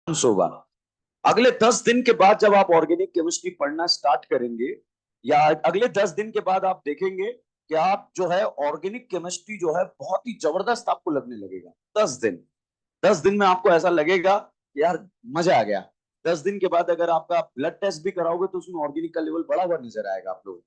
होगा। अगले 10 दिन के बाद जब आप ऑर्गेनिक केमिस्ट्री पढ़ना स्टार्ट करेंगे, या अगले 10 दिन के बाद आप देखेंगे कि आप जो है ऑर्गेनिक केमिस्ट्री जो है बहुत ही जबरदस्त आपको लगने लगेगा। 10 दिन, 10 दिन में आपको ऐसा लगेगा कि यार मजा आ गया। 10 दिन के बाद अगर आपका ब्लड टेस्ट भी कराओगे तो उसमें ऑर्गेनिक का लेवल बढ़ा हुआ नजर आएगा आप लोगों को।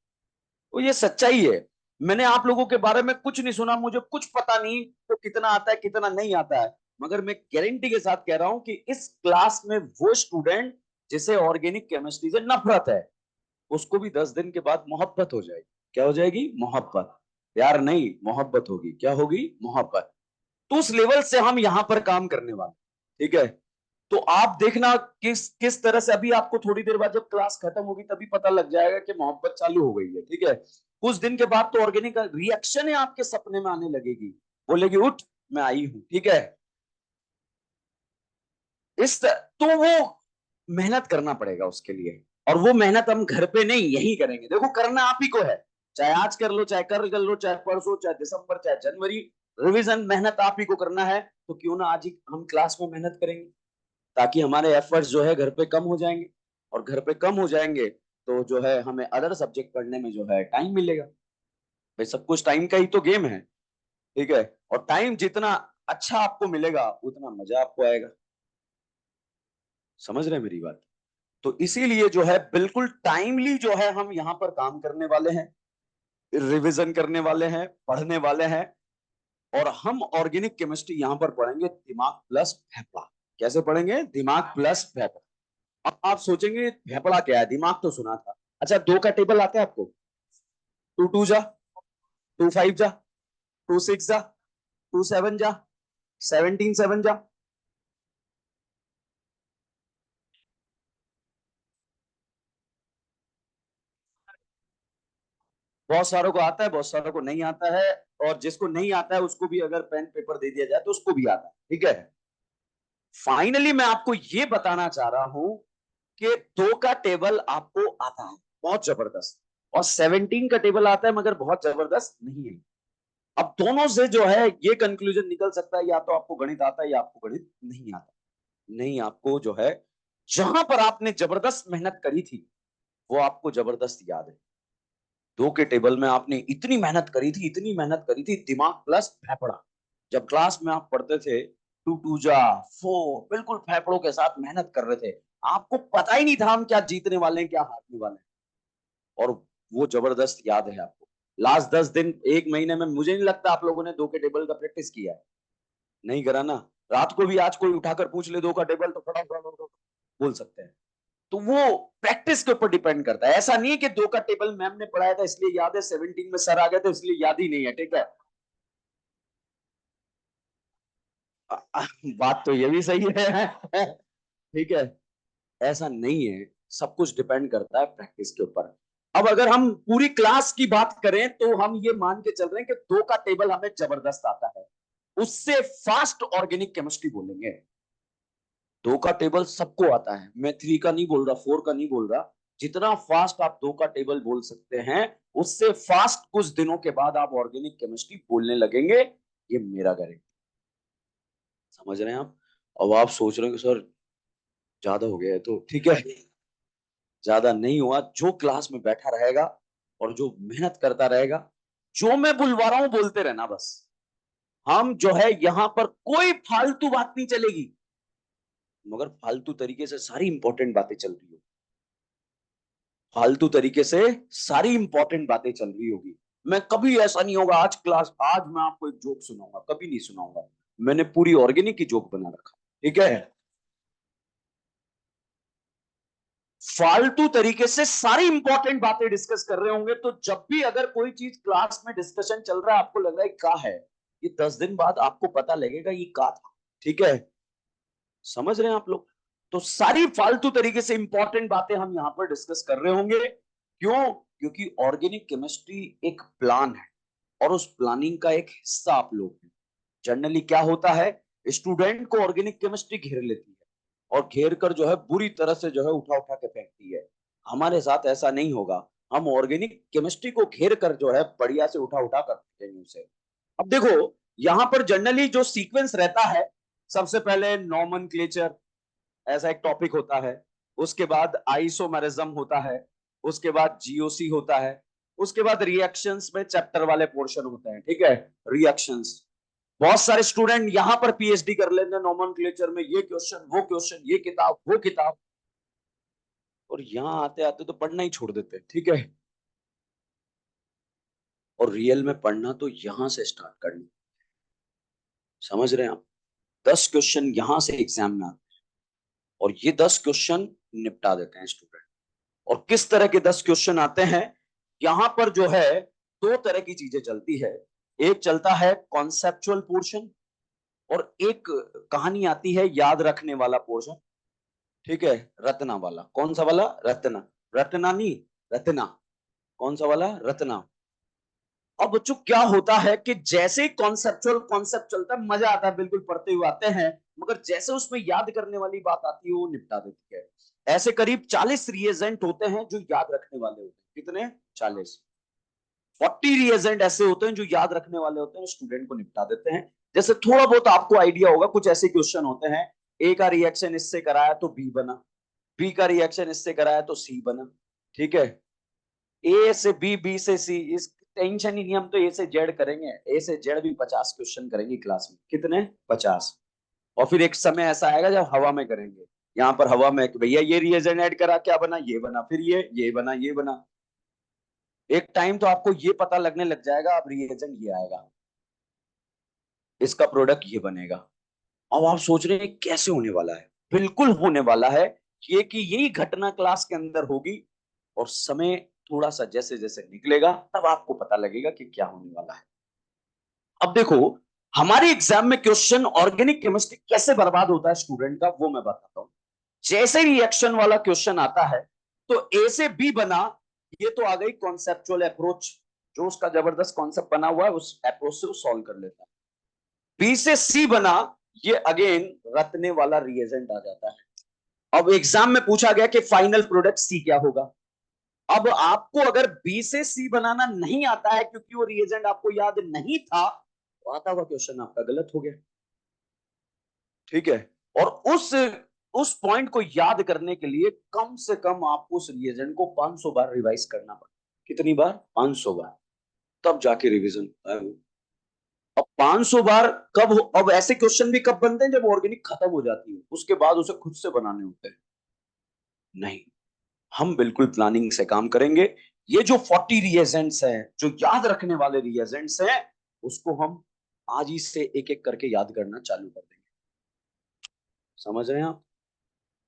तो ये सच्चाई है। मैंने आप लोगों के बारे में कुछ नहीं सुना, मुझे कुछ पता नहीं तो कितना आता है कितना नहीं आता है, मगर मैं गारंटी के साथ कह रहा हूं कि इस क्लास में वो स्टूडेंट जिसे ऑर्गेनिक केमिस्ट्री से नफरत है, उसको भी 10 दिन के बाद मोहब्बत हो जाएगी। क्या हो जाएगी? मोहब्बत। प्यार नहीं, मोहब्बत होगी। क्या होगी? मोहब्बत। तो उस लेवल से हम यहां पर काम करने वाले। ठीक है? तो आप देखना किस किस तरह से, अभी आपको थोड़ी देर बाद जब क्लास खत्म होगी तभी पता लग जाएगा कि मोहब्बत चालू हो गई है। ठीक है? कुछ दिन के बाद तो ऑर्गेनिक रिएक्शन है आपके सपने में आने लगेगी, बोलेगी उठ मैं आई हूं। ठीक है? तो वो मेहनत करना पड़ेगा उसके लिए, और वो मेहनत हम घर पे नहीं यही करेंगे। देखो करना आप ही को है, चाहे आज कर लो, चाहे कर लो, चाहे परसों, चाहे दिसंबर, चाहे जनवरी। रिवीजन मेहनत आप ही को करना है, तो क्यों ना आज ही हम क्लास में मेहनत करेंगे, ताकि हमारे एफर्ट्स जो है घर पे कम हो जाएंगे। और घर पे कम हो जाएंगे तो जो है हमें अदर सब्जेक्ट पढ़ने में जो है टाइम मिलेगा। भाई सब कुछ टाइम का ही तो गेम है। ठीक है? और टाइम जितना अच्छा आपको मिलेगा उतना मजा आपको आएगा। समझ रहे हैं मेरी बात? तो इसीलिए जो है बिल्कुल टाइमली जो है हम यहाँ पर काम करने वाले हैं, रिवीजन करने वाले हैं, पढ़ने वाले हैं। और हम ऑर्गेनिक केमिस्ट्री यहाँ पर पढ़ेंगे दिमाग प्लस फेफड़ा। कैसे पढ़ेंगे? दिमाग प्लस फेफड़ा। अब आप सोचेंगे फेफड़ा क्या है, दिमाग तो सुना था। अच्छा, दो का टेबल आता है आपको? टू टू जा, टू फाइव जा, टू सिक्स जा, टू सेवन जा, 17 7 जा। बहुत सारों को आता है, बहुत सारों को नहीं आता है। और जिसको नहीं आता है उसको भी अगर पेन पेपर दे दिया जाए तो उसको भी आता है। ठीक है? फाइनली मैं आपको ये बताना चाह रहा हूं कि दो का टेबल आपको आता है बहुत जबरदस्त, और 17 का टेबल आता है मगर बहुत जबरदस्त नहीं है। अब दोनों से जो है ये कंक्लूजन निकल सकता है, या तो आपको गणित आता है या आपको गणित नहीं आता। नहीं, आपको जो है जहां पर आपने जबरदस्त मेहनत करी थी वो आपको जबरदस्त याद है। दो के टेबल में आपने इतनी मेहनत करी थी, इतनी मेहनत करी थी, दिमाग प्लस फेफड़ा। जब क्लास में आप पढ़ते थे, टू टू जा, फोर, बिल्कुल फेफड़ों के साथ मेहनत कर रहे थे। आपको पता ही नहीं था हम क्या जीतने वाले हैं क्या हारने वाले हैं। और वो जबरदस्त याद है आपको। लास्ट 10 दिन, एक महीने में मुझे नहीं लगता आप लोगों ने दो के टेबल का प्रैक्टिस किया है। नहीं करा ना? रात को भी आज कोई उठाकर पूछ ले दो का टेबल तो फटाफट बोल सकते हैं। तो वो प्रैक्टिस के ऊपर डिपेंड करता है। ऐसा नहीं है कि दो का टेबल मैम ने पढ़ाया था इसलिए याद है, 17 में सर आ गए थे इसलिए याद ही नहीं है। ठीक है? बात तो ये भी सही है। ठीक है? ऐसा नहीं है, सब कुछ डिपेंड करता है प्रैक्टिस के ऊपर। अब अगर हम पूरी क्लास की बात करें तो हम ये मान के चल रहे हैं कि दो का टेबल हमें जबरदस्त आता है, उससे फास्ट ऑर्गेनिक केमिस्ट्री बोलेंगे। दो का टेबल सबको आता है, मैं थ्री का नहीं बोल रहा, फोर का नहीं बोल रहा। जितना फास्ट आप दो का टेबल बोल सकते हैं, उससे फास्ट कुछ दिनों के बाद आप ऑर्गेनिक केमिस्ट्री बोलने लगेंगे। ये मेरा गारंटी। समझ रहे हैं आप? अब आप सोच रहे हैं कि सर ज्यादा हो गया है, तो ठीक है, ज्यादा नहीं हुआ। जो क्लास में बैठा रहेगा और जो मेहनत करता रहेगा, जो मैं बुलवा रहा हूं बोलते रहना बस। हम जो है यहां पर कोई फालतू बात नहीं चलेगी, मगर फालतू तरीके से सारी इंपॉर्टेंट बातें चल रही हो, फालतू तरीके से सारी इंपॉर्टेंट बातें चल रही होगी। मैं कभी ऐसा नहीं होगा आज क्लास, आज मैं आपको एक जोक सुनाऊंगा, कभी नहीं सुनाऊंगा। मैंने पूरी ऑर्गेनिक की जोक बना रखा। ठीक है? फालतू तरीके से सारी इंपॉर्टेंट बातें डिस्कस कर रहे होंगे, तो जब भी अगर कोई चीज क्लास में डिस्कशन चल रहा है आपको लग रहा है क्या है, ये 10 दिन बाद आपको पता लगेगा ये क्या था। ठीक है? समझ रहे हैं आप लोग? तो सारी फालतू तरीके से इंपॉर्टेंट बातें हम यहां पर डिस्कस कर रहे होंगे। क्यों? क्योंकि ऑर्गेनिक केमिस्ट्री एक प्लान है, और उस प्लानिंग का एक हिस्सा आप लोग हैं। जनरली क्या होता है, स्टूडेंट को ऑर्गेनिक केमिस्ट्री घेर लेती है और घेर कर जो है बुरी तरह से जो है उठा उठा के फेंकती है। हमारे साथ ऐसा नहीं होगा। हम ऑर्गेनिक केमिस्ट्री को घेर कर जो है बढ़िया से उठा उठा कर फेंकेंगे उसे। अब देखो, यहां पर जनरली जो सीक्वेंस रहता है, सबसे पहले नॉमनक्लेचर, ऐसा एक टॉपिक होता है। उसके बाद आइसोमेरिज्म होता है, उसके बाद जीओसी होता है, उसके बाद रिएक्शंस में चैप्टर वाले पोर्शन होते हैं, ठीक है। रिएक्शंस, बहुत सारे स्टूडेंट यहां पर पीएचडी कर लेते हैं नोमेनक्लेचर में, ये क्वेश्चन वो क्वेश्चन, ये किताब वो किताब, और यहां आते आते तो पढ़ना ही छोड़ देते हैं, ठीक है। और रियल में पढ़ना तो यहां से स्टार्ट करना, समझ रहे हैं आप। 10 क्वेश्चन यहां से एग्जाम में आते हैं, और ये 10 क्वेश्चन निपटा देते हैं स्टूडेंट। और किस तरह के 10 क्वेश्चन आते हैं, यहां पर जो है दो तरह की चीजें चलती है। एक चलता है कॉन्सेप्चुअल पोर्शन, और एक कहानी आती है याद रखने वाला पोर्शन, ठीक है। रत्ना वाला, कौन सा वाला? रत्ना, रत्ना नहीं, रत्ना, कौन सा वाला? रत्ना। अब बच्चों क्या होता है कि जैसे कॉन्सेप्चुअल कॉन्सेप्ट चलता है मजा आता है, बिल्कुल पढ़ते हुए आते हैं, मगर जैसे उसमें याद करने वाली बात आती है वो निपटा देती है। ऐसे करीब 40 रिएजेंट होते हैं जो याद रखने वाले होते हैं। कितने? 40। 40 रिएजेंट ऐसे होते हैं जो याद रखने वाले होते हैं, स्टूडेंट को निपटा देते हैं। जैसे थोड़ा बहुत आपको आइडिया होगा, कुछ ऐसे क्वेश्चन होते हैं, ए का रिएक्शन इससे कराया तो बी बना, बी का रिएक्शन इससे कराया तो सी बना, ठीक है। ए से बी, बी से सी, इस टेंशन ही नहीं, हम तो ए से जेड करेंगे, ए से जेड भी 50 क्वेश्चन करेंगे क्लास में। कितने? 50। और फिर एक समय ऐसा आएगा जब हवा में करेंगे, यहाँ पर हवा में भैया ये रिएजेंट ऐड करा, क्या बना? ये बना, फिर ये बना, ये बना। एक टाइम तो आपको ये पता लगने लग जाएगा, अब रिएजेंट ये आएगा, इसका प्रोडक्ट ये बनेगा। अब आप सोच रहे हैं कैसे होने वाला है? बिल्कुल होने वाला है ये कि यही घटना क्लास के अंदर होगी, और समय थोड़ा सा जैसे जैसे निकलेगा तब आपको पता लगेगा कि क्या होने वाला है। अब देखो, हमारे एग्जाम में क्वेश्चन ऑर्गेनिक केमिस्ट्री कैसे बर्बाद होता है स्टूडेंट का, वो मैं बताता हूं। जैसे रिएक्शन वाला क्वेश्चन आता है तो ए से बी बना, ये तो आ गई कॉन्सेप्चुअल अप्रोच, जो उसका जबरदस्त कॉन्सेप्ट बना हुआ है उस अप्रोच से वो सॉल्व कर लेता है। बी से सी बना, ये अगेन रत्ने वाला रिएजेंट आ जाता है। अब एग्जाम में पूछा गया कि फाइनल प्रोडक्ट सी क्या होगा। अब आपको अगर बी से सी बनाना नहीं आता है क्योंकि वो रिएजेंट आपको याद नहीं था, तो आता हुआ क्वेश्चन आपका गलत हो गया, ठीक है। और उस पॉइंट को याद करने के लिए कम से कम आपको उस रिएजेंट को 500 बार रिवाइज करना पड़ा। कितनी बार? 500 बार, तब जाके रिवीजन होता है। अब 500 बार कब अब ऐसे क्वेश्चन भी कब बनते हैं? जब ऑर्गेनिक खत्म हो जाती है, उसके बाद उसे खुद से बनाने होते हैं। नहीं, हम बिल्कुल प्लानिंग से काम करेंगे। ये जो 40 रिएजेंट्स हैं, जो याद रखने वाले रिएजेंट्स हैं, उसको हम आज ही से एक एक करके याद करना चालू कर देंगे। समझ रहे हैं आप?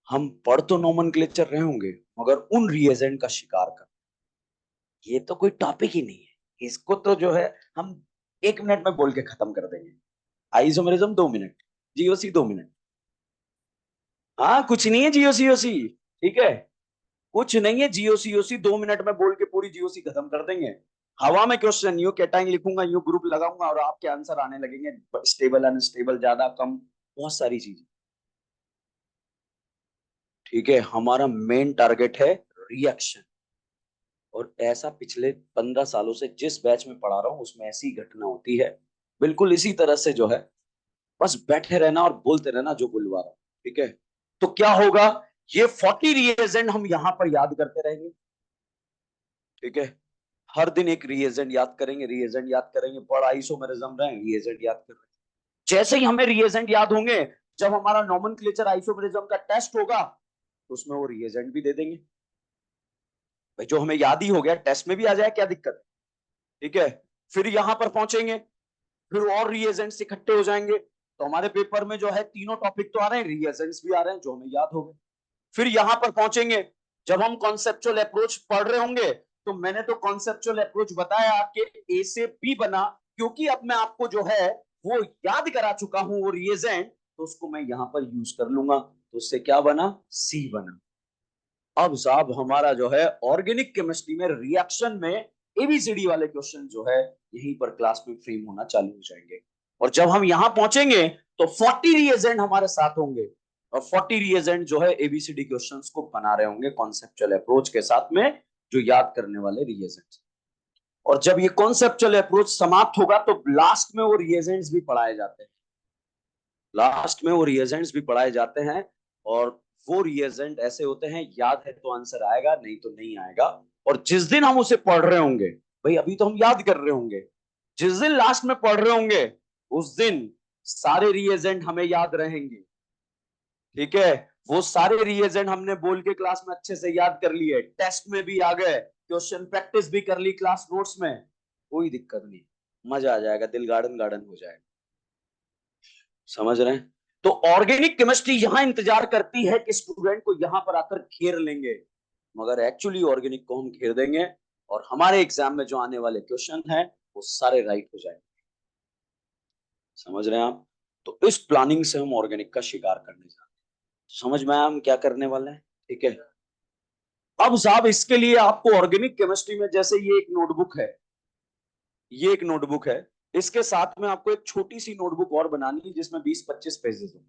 हम पढ़ तो नोमेनक्लेचर रहे होंगे, मगर उन रिएजेंट का शिकार कर, ये तो कोई टॉपिक ही नहीं है। इसको तो जो है हम 1 मिनट में बोल के खत्म कर देंगे। आइसोमेरिज्म 2 मिनट, जीओसी 2 मिनट, हाँ कुछ नहीं है जीओसीओसी, ठीक है। कुछ नहीं है जीओसीओसी, 2 मिनट में बोल के पूरी जीओसी खत्म कर देंगे। हवा में क्वेश्चन, यू कैटाइन लिखूंगा, यू ग्रुप लगाऊंगा, और आपके आंसर आने लगेंगे, स्टेबल अनस्टेबल, ज्यादा कम, बहुत सारी चीजें, ठीक है। हमारा मेन टारगेट है रिएक्शन। और ऐसा पिछले 15 सालों से जिस बैच में पढ़ा रहा हूं उसमें ऐसी घटना होती है, बिल्कुल इसी तरह से जो है, बस बैठे रहना और बोलते रहना जो बुलवा रहा हूं, ठीक है। तो क्या होगा, ये 40 रिएजेंट हम यहां पर याद करते रहेंगे, ठीक है। हर दिन एक रिएजेंट याद करेंगे, रिएजेंट याद करेंगे, बड़ा आइसोमेरिज्म रहे, रिएजेंट याद कर रहे हैं। जैसे ही हमें रिएजेंट याद होंगे, जब हमारा नोमेनक्लेचर आइसोमेरिज्म का टेस्ट होगा, तो उसमें वो रिएजेंट भी दे देंगे। भाई जो हमें याद ही हो गया, टेस्ट में भी आ जाए, क्या दिक्कत है, ठीक है। फिर यहां पर पहुंचेंगे, फिर और रिएजेंट्स इकट्ठे हो जाएंगे, तो हमारे पेपर में जो है तीनों टॉपिक तो आ रहे हैं, रिएजेंट्स भी आ रहे हैं जो हमें याद हो गए। फिर यहां पर पहुंचेंगे, जब हम कॉन्सेप्चुअल अप्रोच पढ़ रहे होंगे, तो मैंने तो कॉन्सेप्चुअल अप्रोच बताया कि ए से बी बना, क्योंकि अब मैं आपको जो है वो याद करा चुका हूं वो रिएजेंट, तो उसको मैं यहां पर यूज कर लूंगा, तो उससे क्या बना? सी बना। अब साहब हमारा जो है ऑर्गेनिक केमिस्ट्री में रिएक्शन में एबीसीडी वाले क्वेश्चन जो है यहीं पर क्लास में फ्रेम होना चालू हो जाएंगे। और जब हम यहां पहुंचेंगे तो 40 रिएजेंट हमारे साथ होंगे, और 40 रिएजेंट जो है एबीसीडी क्वेश्चंस को बना रहे होंगे कॉन्सेप्चुअल अप्रोच के साथ में, जो याद करने वाले रिएजेंट। और जब ये कॉन्सेप्चुअल अप्रोच समाप्त होगा तो लास्ट में वो रिएजेंट्स भी पढ़ाए जाते हैं, लास्ट में वो रिएजेंट्स भी पढ़ाए जाते हैं। और वो रिएजेंट ऐसे होते हैं, याद है तो आंसर आएगा, नहीं तो नहीं आएगा। और जिस दिन हम उसे पढ़ रहे होंगे, भाई अभी तो हम याद कर रहे होंगे, जिस दिन लास्ट में पढ़ रहे होंगे उस दिन सारे रिएजेंट हमें याद रहेंगे। ठीक है, वो सारे रिएजेंट हमने बोल के क्लास में अच्छे से याद कर लिए, टेस्ट में भी आ गए, क्वेश्चन प्रैक्टिस भी कर ली क्लास नोट्स में, कोई दिक्कत नहीं, मजा आ जाएगा, दिल गार्डन गार्डन हो जाएगा। समझ रहे हैं? तो ऑर्गेनिक केमिस्ट्री यहां इंतजार करती है कि स्टूडेंट को यहां पर आकर घेर लेंगे, मगर एक्चुअली ऑर्गेनिक को हम घेर देंगे और हमारे एग्जाम में जो आने वाले क्वेश्चन हैं वो सारे राइट हो जाएंगे। समझ रहे हैं आप? तो इस प्लानिंग से हम ऑर्गेनिक का शिकार करने जा रहे हैं। समझ में आया हम क्या करने वाले हैं? ठीक है, अब साहब इसके लिए आपको ऑर्गेनिक केमिस्ट्री में, जैसे ये एक नोटबुक है, ये एक नोटबुक है, इसके साथ में आपको एक छोटी सी नोटबुक और बनानी है जिसमें 20-25 पेजेस हो,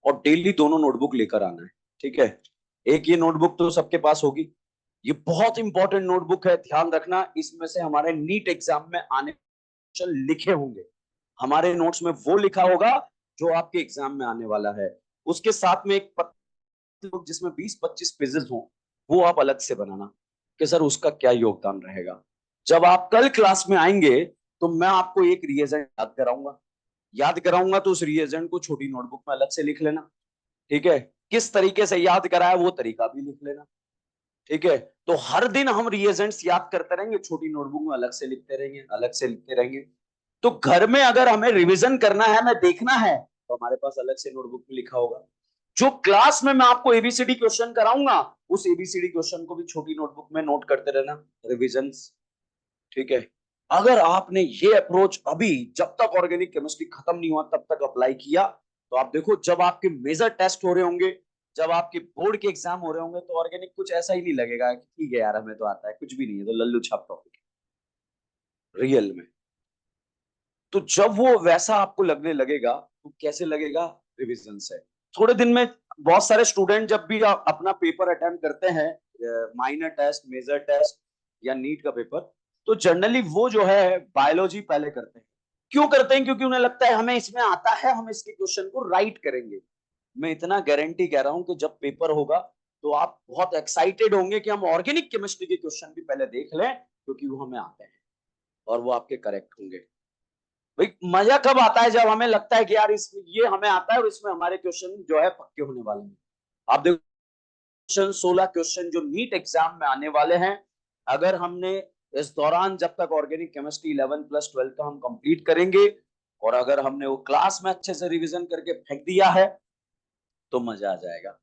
और डेली दोनों नोटबुक लेकर आना है। ठीक है, एक ये नोटबुक तो सबके पास होगी, ये बहुत इंपॉर्टेंट नोटबुक है, ध्यान रखना, इसमें से हमारे नीट एग्जाम में आने क्वेश्चन लिखे होंगे, हमारे नोट्स में वो लिखा होगा जो आपके एग्जाम में आने वाला है। उसके साथ में एक पत्र जिसमें 20-25 पेजेस हो, वो आप अलग से बनाना कि सर उसका क्या योगदान रहेगा। जब आप कल क्लास में आएंगे तो मैं आपको एक रिएजेंट याद कराऊंगा तो उस रिएजेंट को छोटी नोटबुक में अलग से लिख लेना। ठीक है, किस तरीके से याद कराया वो तरीका भी लिख लेना। ठीक है, तो हर दिन हम रिएजेंट्स याद करते रहेंगे, छोटी नोटबुक में अलग से लिखते रहेंगे, अलग से लिखते रहेंगे। तो घर में अगर हमें रिवीजन करना है, हमें देखना है, तो हमारे पास अलग से नोटबुक में लिखा होगा। जो क्लास में मैं आपको एबीसीडी क्वेश्चन कराऊंगा, उस एबीसीडी क्वेश्चन को भी छोटी नोटबुक में नोट करते रहना, रिविजन्स। ठीक है, अगर आपने ये अप्रोच अभी जब तक ऑर्गेनिक केमिस्ट्री खत्म नहीं हुआ तब तक अप्लाई किया, तो आप देखो जब आपके मेजर टेस्ट हो रहे होंगे, जब आपके बोर्ड के एग्जाम हो रहे होंगे, तो ऑर्गेनिक कुछ ऐसा ही नहीं लगेगा कि ठीक है यार हमें तो आता है, कुछ भी नहीं है, तो लल्लू छाप टॉपिक रियल में। तो जब वो वैसा आपको लगने लगेगा तो कैसे लगेगा? रिविजन से। थोड़े दिन में बहुत सारे स्टूडेंट जब भी अपना पेपर अटेम्प्ट करते हैं, माइनर टेस्ट, मेजर टेस्ट या नीट का पेपर, तो जनरली वो जो है बायोलॉजी पहले करते हैं। क्यों करते हैं? क्योंकि उन्हें लगता है हमें इसमें आता है, हम इसके क्वेश्चन को राइट करेंगे। मैं इतना गारंटी कह रहा हूं कि जब पेपर होगा तो आप बहुत एक्साइटेड होंगे कि हम ऑर्गेनिक केमिस्ट्री के क्वेश्चन भी पहले देख लें, क्योंकि वो हमें आते हैं और वो आपके करेक्ट होंगे। भाई मजा कब आता है? जब हमें लगता है कि यार इसमें ये हमें आता है और इसमें हमारे क्वेश्चन जो है पक्के होने वाले हैं। आप देखो, क्वेश्चन 16 क्वेश्चन जो नीट एग्जाम में आने वाले हैं, अगर हमने इस दौरान जब तक ऑर्गेनिक केमिस्ट्री 11+12 का हम कंप्लीट करेंगे, और अगर हमने वो क्लास में अच्छे से रिवीजन करके फेंक दिया है, तो मजा आ जाएगा।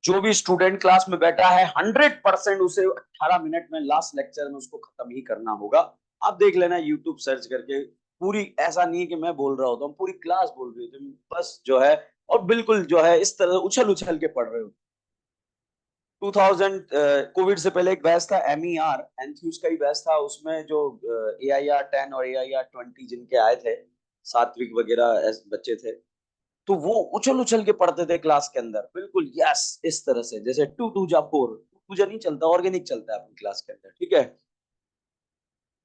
जो भी स्टूडेंट क्लास में बैठा है 100% उसे 18 मिनट में लास्ट लेक्चर में उसको खत्म ही करना होगा। आप देख लेना यूट्यूब सर्च करके, पूरी, ऐसा नहीं है कि मैं बोल रहा होता हूँ, पूरी क्लास बोल रही होती है बस जो है, और बिल्कुल जो है इस तरह उछल उछल के पढ़ रहे हो। 2000 कोविड से पहले एक बैच था MER, एंथ्यूज का ही बैच था, उसमें जो AIR 10 और AIR 20 जिनके आए थे, सात्विक वगैरह बच्चे थे, तो वो उछल उछल के पढ़ते थे क्लास के अंदर, बिल्कुल यस इस तरह से, जैसे 2 2 जा 4, पूजा नहीं चलता, ऑर्गेनिक चलता है अपनी क्लास के अंदर। ठीक है,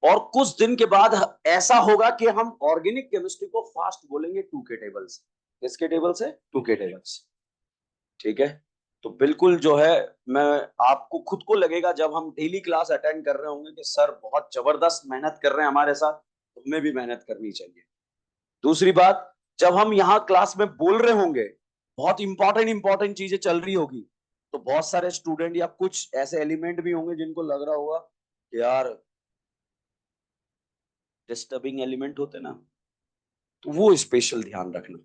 और कुछ दिन के बाद ऐसा होगा कि हम ऑर्गेनिक केमिस्ट्री को फास्ट बोलेंगे 2 के टेबल से। किसके टेबल से? 2 के टेबल से। ठीक है, तो बिल्कुल जो है, मैं आपको खुद को लगेगा जब हम डेली क्लास अटेंड कर रहे होंगे कि सर बहुत जबरदस्त मेहनत कर रहे हैं हमारे साथ, तो हमें भी मेहनत करनी चाहिए। दूसरी बात, जब हम यहाँ क्लास में बोल रहे होंगे, बहुत इंपॉर्टेंट इंपॉर्टेंट चीजें चल रही होगी, तो बहुत सारे स्टूडेंट या कुछ ऐसे एलिमेंट भी होंगे जिनको लग रहा होगा कि यार डिस्टर्बिंग एलिमेंट होते ना, तो वो स्पेशल ध्यान रखना,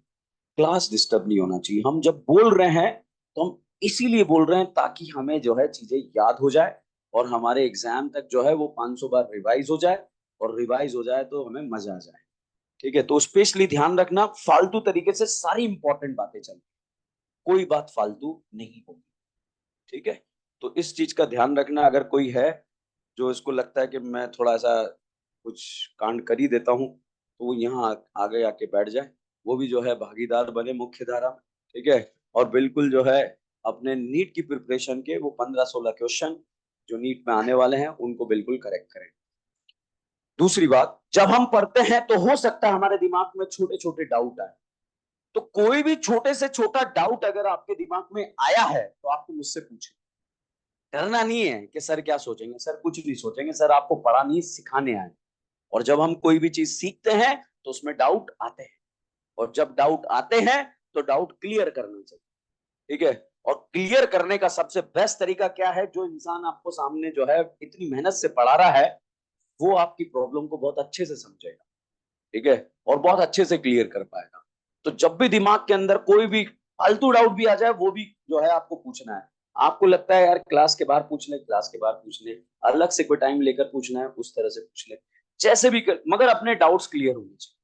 क्लास डिस्टर्ब नहीं होना चाहिए। हम जब बोल रहे हैं तो हम इसीलिए बोल रहे हैं ताकि हमें जो है चीजें याद हो जाए, और हमारे एग्जाम तक जो है वो 500 बार रिवाइज हो जाए, और रिवाइज हो जाए तो हमें मजा आ जाए। ठीक है, तो स्पेशली ध्यान रखना, फालतू तरीके से सारी इंपॉर्टेंट बातें चल, कोई बात फालतू नहीं होगी। ठीक है, तो इस चीज का ध्यान रखना। अगर कोई है जो इसको लगता है कि मैं थोड़ा सा कुछ कांड कर ही देता हूँ, तो वो यहाँ आगे आके बैठ जाए, वो भी जो है भागीदार बने मुख्य धारा में। ठीक है, और बिल्कुल जो है अपने नीट की प्रिपरेशन के वो 15-16 क्वेश्चन जो नीट में आने वाले हैं उनको बिल्कुल करेक्ट करें। दूसरी बात, जब हम पढ़ते हैं तो हो सकता है हमारे दिमाग में छोटे छोटे डाउट आए, तो कोई भी छोटे से छोटा डाउट अगर आपके दिमाग में आया है तो आपको मुझसे पूछे। डरना नहीं है कि सर क्या सोचेंगे, सर कुछ नहीं सोचेंगे, सर आपको पढ़ा नहीं सिखाने आए। और जब हम कोई भी चीज सीखते हैं तो उसमें डाउट आते हैं, और जब डाउट आते हैं तो डाउट क्लियर करना चाहिए, ठीक है। और क्लियर करने का सबसे बेस्ट तरीका क्या है, जो इंसान आपको सामने जो है इतनी मेहनत से पढ़ा रहा है वो आपकी प्रॉब्लम को बहुत अच्छे से समझेगा, ठीक है, और बहुत अच्छे से क्लियर कर पाएगा। तो जब भी दिमाग के अंदर कोई भी फालतू डाउट भी आ जाए वो भी जो है आपको पूछना है। आपको लगता है यार क्लास के बाहर पूछ ले, क्लास के बाहर पूछ ले, अलग से कोई टाइम लेकर पूछना है उस तरह से पूछ ले, जैसे भी कर, मगर अपने डाउट्स क्लियर होने चाहिए,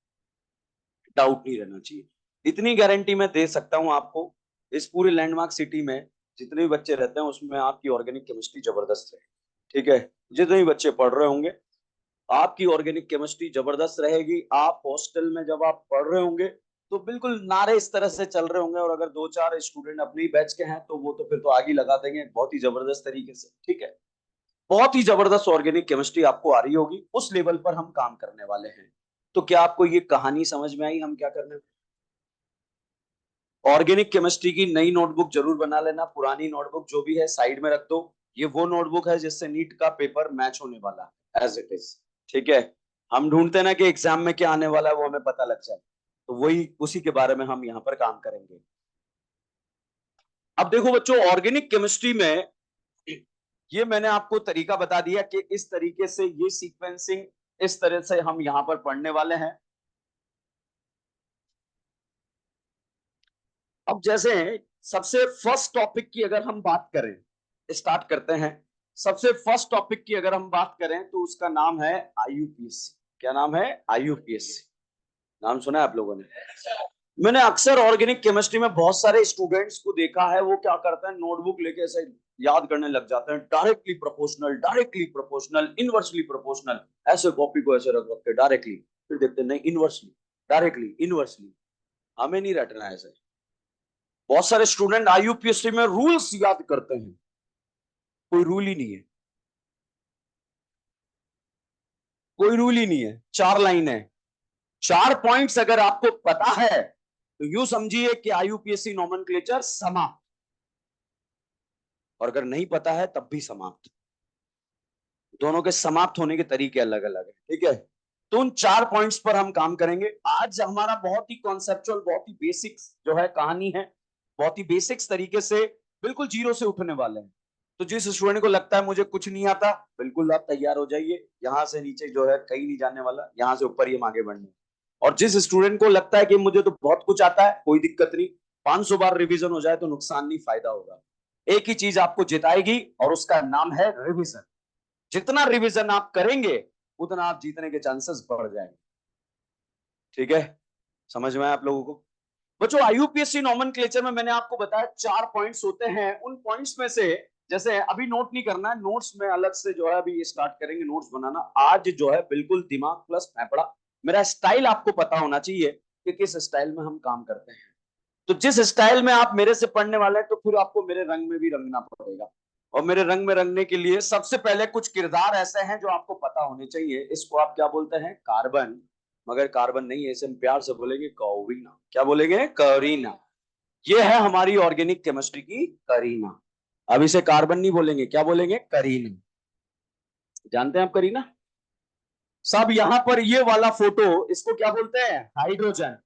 डाउट नहीं रहना चाहिए। इतनी गारंटी मैं दे सकता हूं आपको, इस पूरे लैंडमार्क सिटी में जितने भी बच्चे रहते हैं उसमें आपकी ऑर्गेनिक केमिस्ट्री जबरदस्त है, ठीक है। जितने भी बच्चे पढ़ रहे होंगे आपकी ऑर्गेनिक केमिस्ट्री जबरदस्त रहेगी। आप हॉस्टल में जब आप पढ़ रहे होंगे तो बिल्कुल नारे इस तरह से चल रहे होंगे, और अगर दो चार स्टूडेंट अपने ही बैच के हैं तो वो तो फिर तो आगे लगा देंगे बहुत ही जबरदस्त तरीके से, ठीक है। बहुत ही जबरदस्त ऑर्गेनिक केमिस्ट्री आपको आ रही होगी, उस लेवल पर हम काम करने वाले हैं। तो क्या आपको ये कहानी समझ में आई हम क्या करने? ऑर्गेनिक केमिस्ट्री की नई नोटबुक जरूर बना लेना, पुरानी नोटबुक जो भी है साइड में रख दो। ये वो नोटबुक है जिससे नीट का पेपर मैच होने वाला है एज इट इज, ठीक है। हम ढूंढते ना कि एग्जाम में क्या आने वाला है वो हमें पता लग जाए, तो वही उसी के बारे में हम यहाँ पर काम करेंगे। अब देखो बच्चों, ऑर्गेनिक केमिस्ट्री में ये मैंने आपको तरीका बता दिया कि इस तरीके से ये सीक्वेंसिंग इस तरह से हम यहाँ पर पढ़ने वाले हैं। अब जैसे सबसे फर्स्ट टॉपिक की अगर हम बात करें, स्टार्ट करते हैं। सबसे फर्स्ट टॉपिक की अगर हम बात करें तो उसका नाम है आईयूपीएससी। क्या नाम है? आईयूपीएससी। नाम सुना है आप लोगों ने? मैंने अक्सर ऑर्गेनिक केमिस्ट्री में बहुत सारे स्टूडेंट्स को देखा है, वो क्या करते हैं नोटबुक लेके ऐसे याद करने लग जाते हैं, directly proportional, directly proportional, inversely proportional, ऐसे कॉपी को ऐसे रख रख के डायरेक्टली, फिर देखते नहीं इनवर्सली, डायरेक्टली, इनवर्सली। हमें नहीं रटना है ऐसे। बहुत सारे स्टूडेंट आईयूपीएससी में रूल्स याद करते हैं, कोई रूल ही नहीं है, कोई रूल ही नहीं है, चार लाइन है, चार पॉइंट्स अगर आपको पता है तो यूं समझिए कि आईयूपीएससी नोमेनक्लेचर समाप्त, और अगर नहीं पता है तब भी समाप्त। दोनों के समाप्त होने के तरीके अलग अलग है, ठीक है। तो उन चार पॉइंट्स पर हम काम करेंगे आज। हमारा बहुत ही कॉन्सेप्चुअल, बहुत ही बेसिक्स जो है कहानी है, बहुत ही बेसिक्स तरीके से बिल्कुल जीरो से उठने वाले हैं। तो जिस स्टूडेंट को लगता है मुझे कुछ नहीं आता, बिल्कुल आप तैयार हो जाइए, यहां से नीचे जो है कहीं नहीं जाने वाला, यहां से ऊपर ही हम आगे बढ़ने। और जिस स्टूडेंट को लगता है कि मुझे तो बहुत कुछ आता है, कोई दिक्कत नहीं, 500 बार रिवीजन हो जाए तो नुकसान नहीं, फायदा होगा। एक ही चीज आपको जिताएगी और उसका नाम है रिवीजन। जितना रिवीजन आप करेंगे उतना आप जीतने के चांसेस बढ़ जाएंगे, ठीक है। समझ में आया आप लोगों को? बच्चों आईयूपीएससी नोमेनक्लेचर में मैंने आपको बताया चार पॉइंट्स होते हैं। उन पॉइंट्स में से जैसे अभी नोट नहीं करना है, नोट्स में अलग से जो है अभी स्टार्ट करेंगे नोट्स बनाना। आज जो है बिल्कुल दिमाग प्लस फेफड़ा, मेरा स्टाइल आपको पता होना चाहिए कि किस स्टाइल में हम काम करते हैं। तो जिस स्टाइल में आप मेरे से पढ़ने वाले हैं तो फिर आपको मेरे रंग में भी रंगना पड़ेगा। और मेरे रंग में रंगने के लिए सबसे पहले कुछ किरदार ऐसे हैं जो आपको पता होने चाहिए। इसको आप क्या बोलते हैं? कार्बन। मगर कार्बन नहीं है, इसे हम प्यार से बोलेंगे करीना। क्या बोलेंगे? करीना। ये है हमारी ऑर्गेनिक केमिस्ट्री की करीना। अब इसे कार्बन नहीं बोलेंगे, क्या बोलेंगे? करीना। जानते हैं आप करीना? सब यहां पर ये वाला फोटो, इसको क्या बोलते हैं? हाइड्रोजन।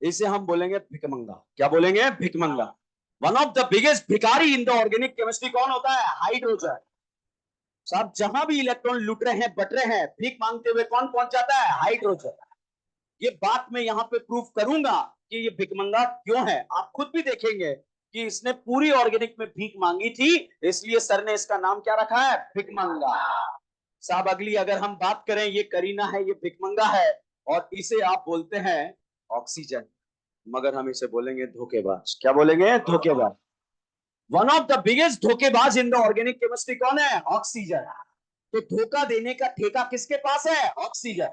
इसे हम बोलेंगे भिकमंगा। क्या बोलेंगे? भिकमंगा। वन ऑफ द बिगेस्ट भिखारी इन द ऑर्गेनिक केमिस्ट्री कौन होता है? हाइड्रोजन। सब जहां भी इलेक्ट्रॉन लुट रहे हैं, बट रहे हैं, भीख मांगते हुए कौन पहुंच जाता है? हाइड्रोजन। ये बात मैं यहां पे प्रूव करूंगा कि ये भिकमंगा क्यों है। आप खुद भी देखेंगे कि इसने पूरी ऑर्गेनिक में भीख मांगी थी, इसलिए सर ने इसका नाम क्या रखा है? भिकमंगा। साहब अगली अगर हम बात करें, ये करीना है, ये भिकमंगा है, और इसे आप बोलते हैं ऑक्सीजन, मगर हम इसे बोलेंगे धोखेबाज। क्या बोलेंगे? धोखेबाज। वन ऑफ द बिगेस्ट धोखेबाज इन द ऑर्गेनिक केमिस्ट्री कौन है? ऑक्सीजन। तो धोखा देने का ठेका किसके पास है? ऑक्सीजन।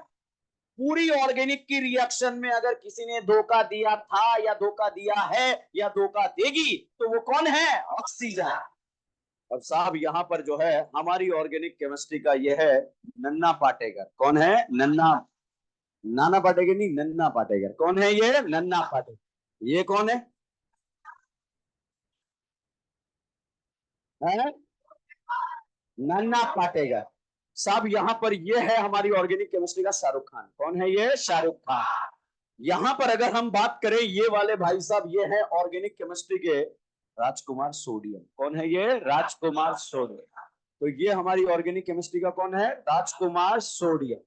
पूरी ऑर्गेनिक की रिएक्शन में अगर किसी ने धोखा दिया था या धोखा दिया है या धोखा देगी तो वो कौन है? ऑक्सीजन। अब साहब यहां पर जो है हमारी ऑर्गेनिक केमिस्ट्री का ये है नन्ना पाटेकर। कौन है? नन्ना। नाना पाटेकर नहीं, नन्ना पाटेकर। कौन है ये? नन्ना पाटेकर। ये कौन है? नन्ना पाटेकर। साहब यहां पर ये है हमारी ऑर्गेनिक केमिस्ट्री का शाहरुख खान। कौन है ये? शाहरुख खान। यहां पर अगर हम बात करें ये वाले भाई साहब, ये है ऑर्गेनिक केमिस्ट्री के राजकुमार सोडियम। कौन है ये? राजकुमार सोडियम। तो ये हमारी ऑर्गेनिक केमिस्ट्री का कौन है? राजकुमार सोडियम।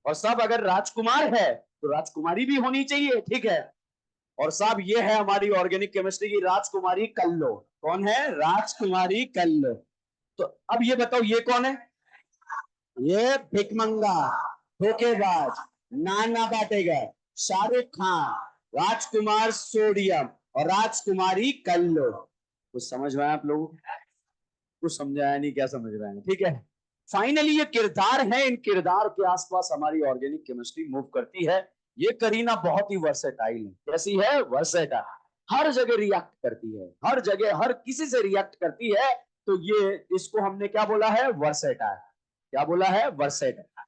और साहब अगर राजकुमार है तो राजकुमारी भी होनी चाहिए, ठीक है। और साहब ये है हमारी ऑर्गेनिक केमिस्ट्री की राजकुमारी कल्लो। कौन है? राजकुमारी कल्लो। तो अब ये बताओ ये कौन है? ये भिकमंगा, धोखेबाज, नाना पाटेकर, शाहरुख खान, राजकुमार सोडियम और राजकुमारी कल्लो। कुछ समझ में आया आप लोगों को? कुछ समझाया नहीं? क्या समझ रहे हैं? ठीक है। फाइनली ये किरदार है, इन किरदार के आसपास हमारी ऑर्गेनिक केमिस्ट्री मूव करती है। ये करीना बहुत ही वर्सेटाइल है। कैसी है? वर्सेटाइल। हर जगह रिएक्ट करती है, हर जगह हर किसी से रिएक्ट करती है। तो ये इसको हमने क्या बोला है? वर्सेटाइल। क्या बोला है? वर्सेटाइल।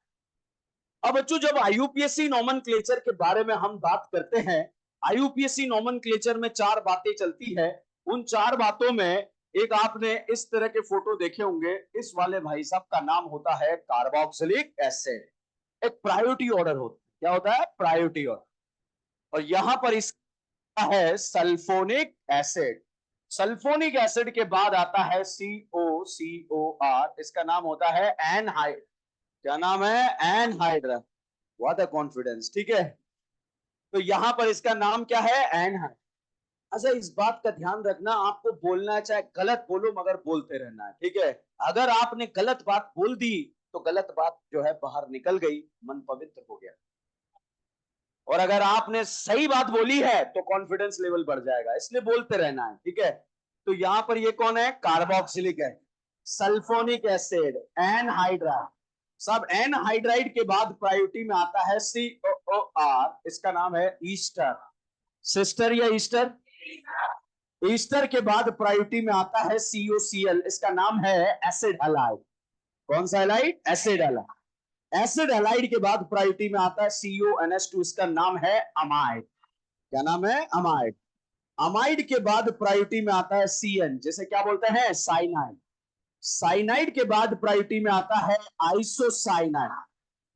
अब बच्चों जब आईयूपीएससी नोमेनक्लेचर के बारे में हम बात करते हैं, आईयूपीएससी नोमेनक्लेचर में चार बातें चलती है। उन चार बातों में एक आपने इस तरह के फोटो देखे होंगे। इस वाले भाई साहब का नाम होता है कार्बोक्सिलिक एसिड। एक प्रायोरिटी ऑर्डर होता है। क्या होता है? Priority order. और यहां पर इसका है सल्फोनिक एसिड। सल्फोनिक एसिड के बाद आता है COCOR। इसका नाम होता है एनहाइड। क्या नाम है? एनहाइड्रा। व्हाट है कॉन्फिडेंस, ठीक है। तो यहां पर इसका नाम क्या है? एनहाइड। अच्छा इस बात का ध्यान रखना, आपको बोलना है चाहे गलत बोलो मगर बोलते रहना है, ठीक है। अगर आपने गलत बात बोल दी तो गलत बात जो है बाहर निकल गई, मन पवित्र हो गया। और अगर आपने सही बात बोली है तो कॉन्फिडेंस लेवल बढ़ जाएगा, इसलिए बोलते रहना है, ठीक है। तो यहां पर ये कौन है? कार्बोक्सिलिक है, सल्फोनिक एसिड, एनहाइड्रा। सब एनहाइड्राइड के बाद प्रायोरिटी में आता है COOR। इसका नाम है ईस्टर। सिस्टर या ईस्टर? ईस्टर के बाद प्रायोरिटी में आता है COCl। इसका नाम है एसिड हलाइड। कौन सा halide? Acid halide. Acid halide के बाद प्रायोरिटी में आता है CONH2। इसका नाम है अमाइड। क्या नाम है? अमाइड। अमाइड के बाद प्रायोरिटी में आता है CN, जैसे क्या बोलते हैं? साइनाइड। साइनाइड के बाद प्रायोरिटी में आता है आइसोसाइनाइड।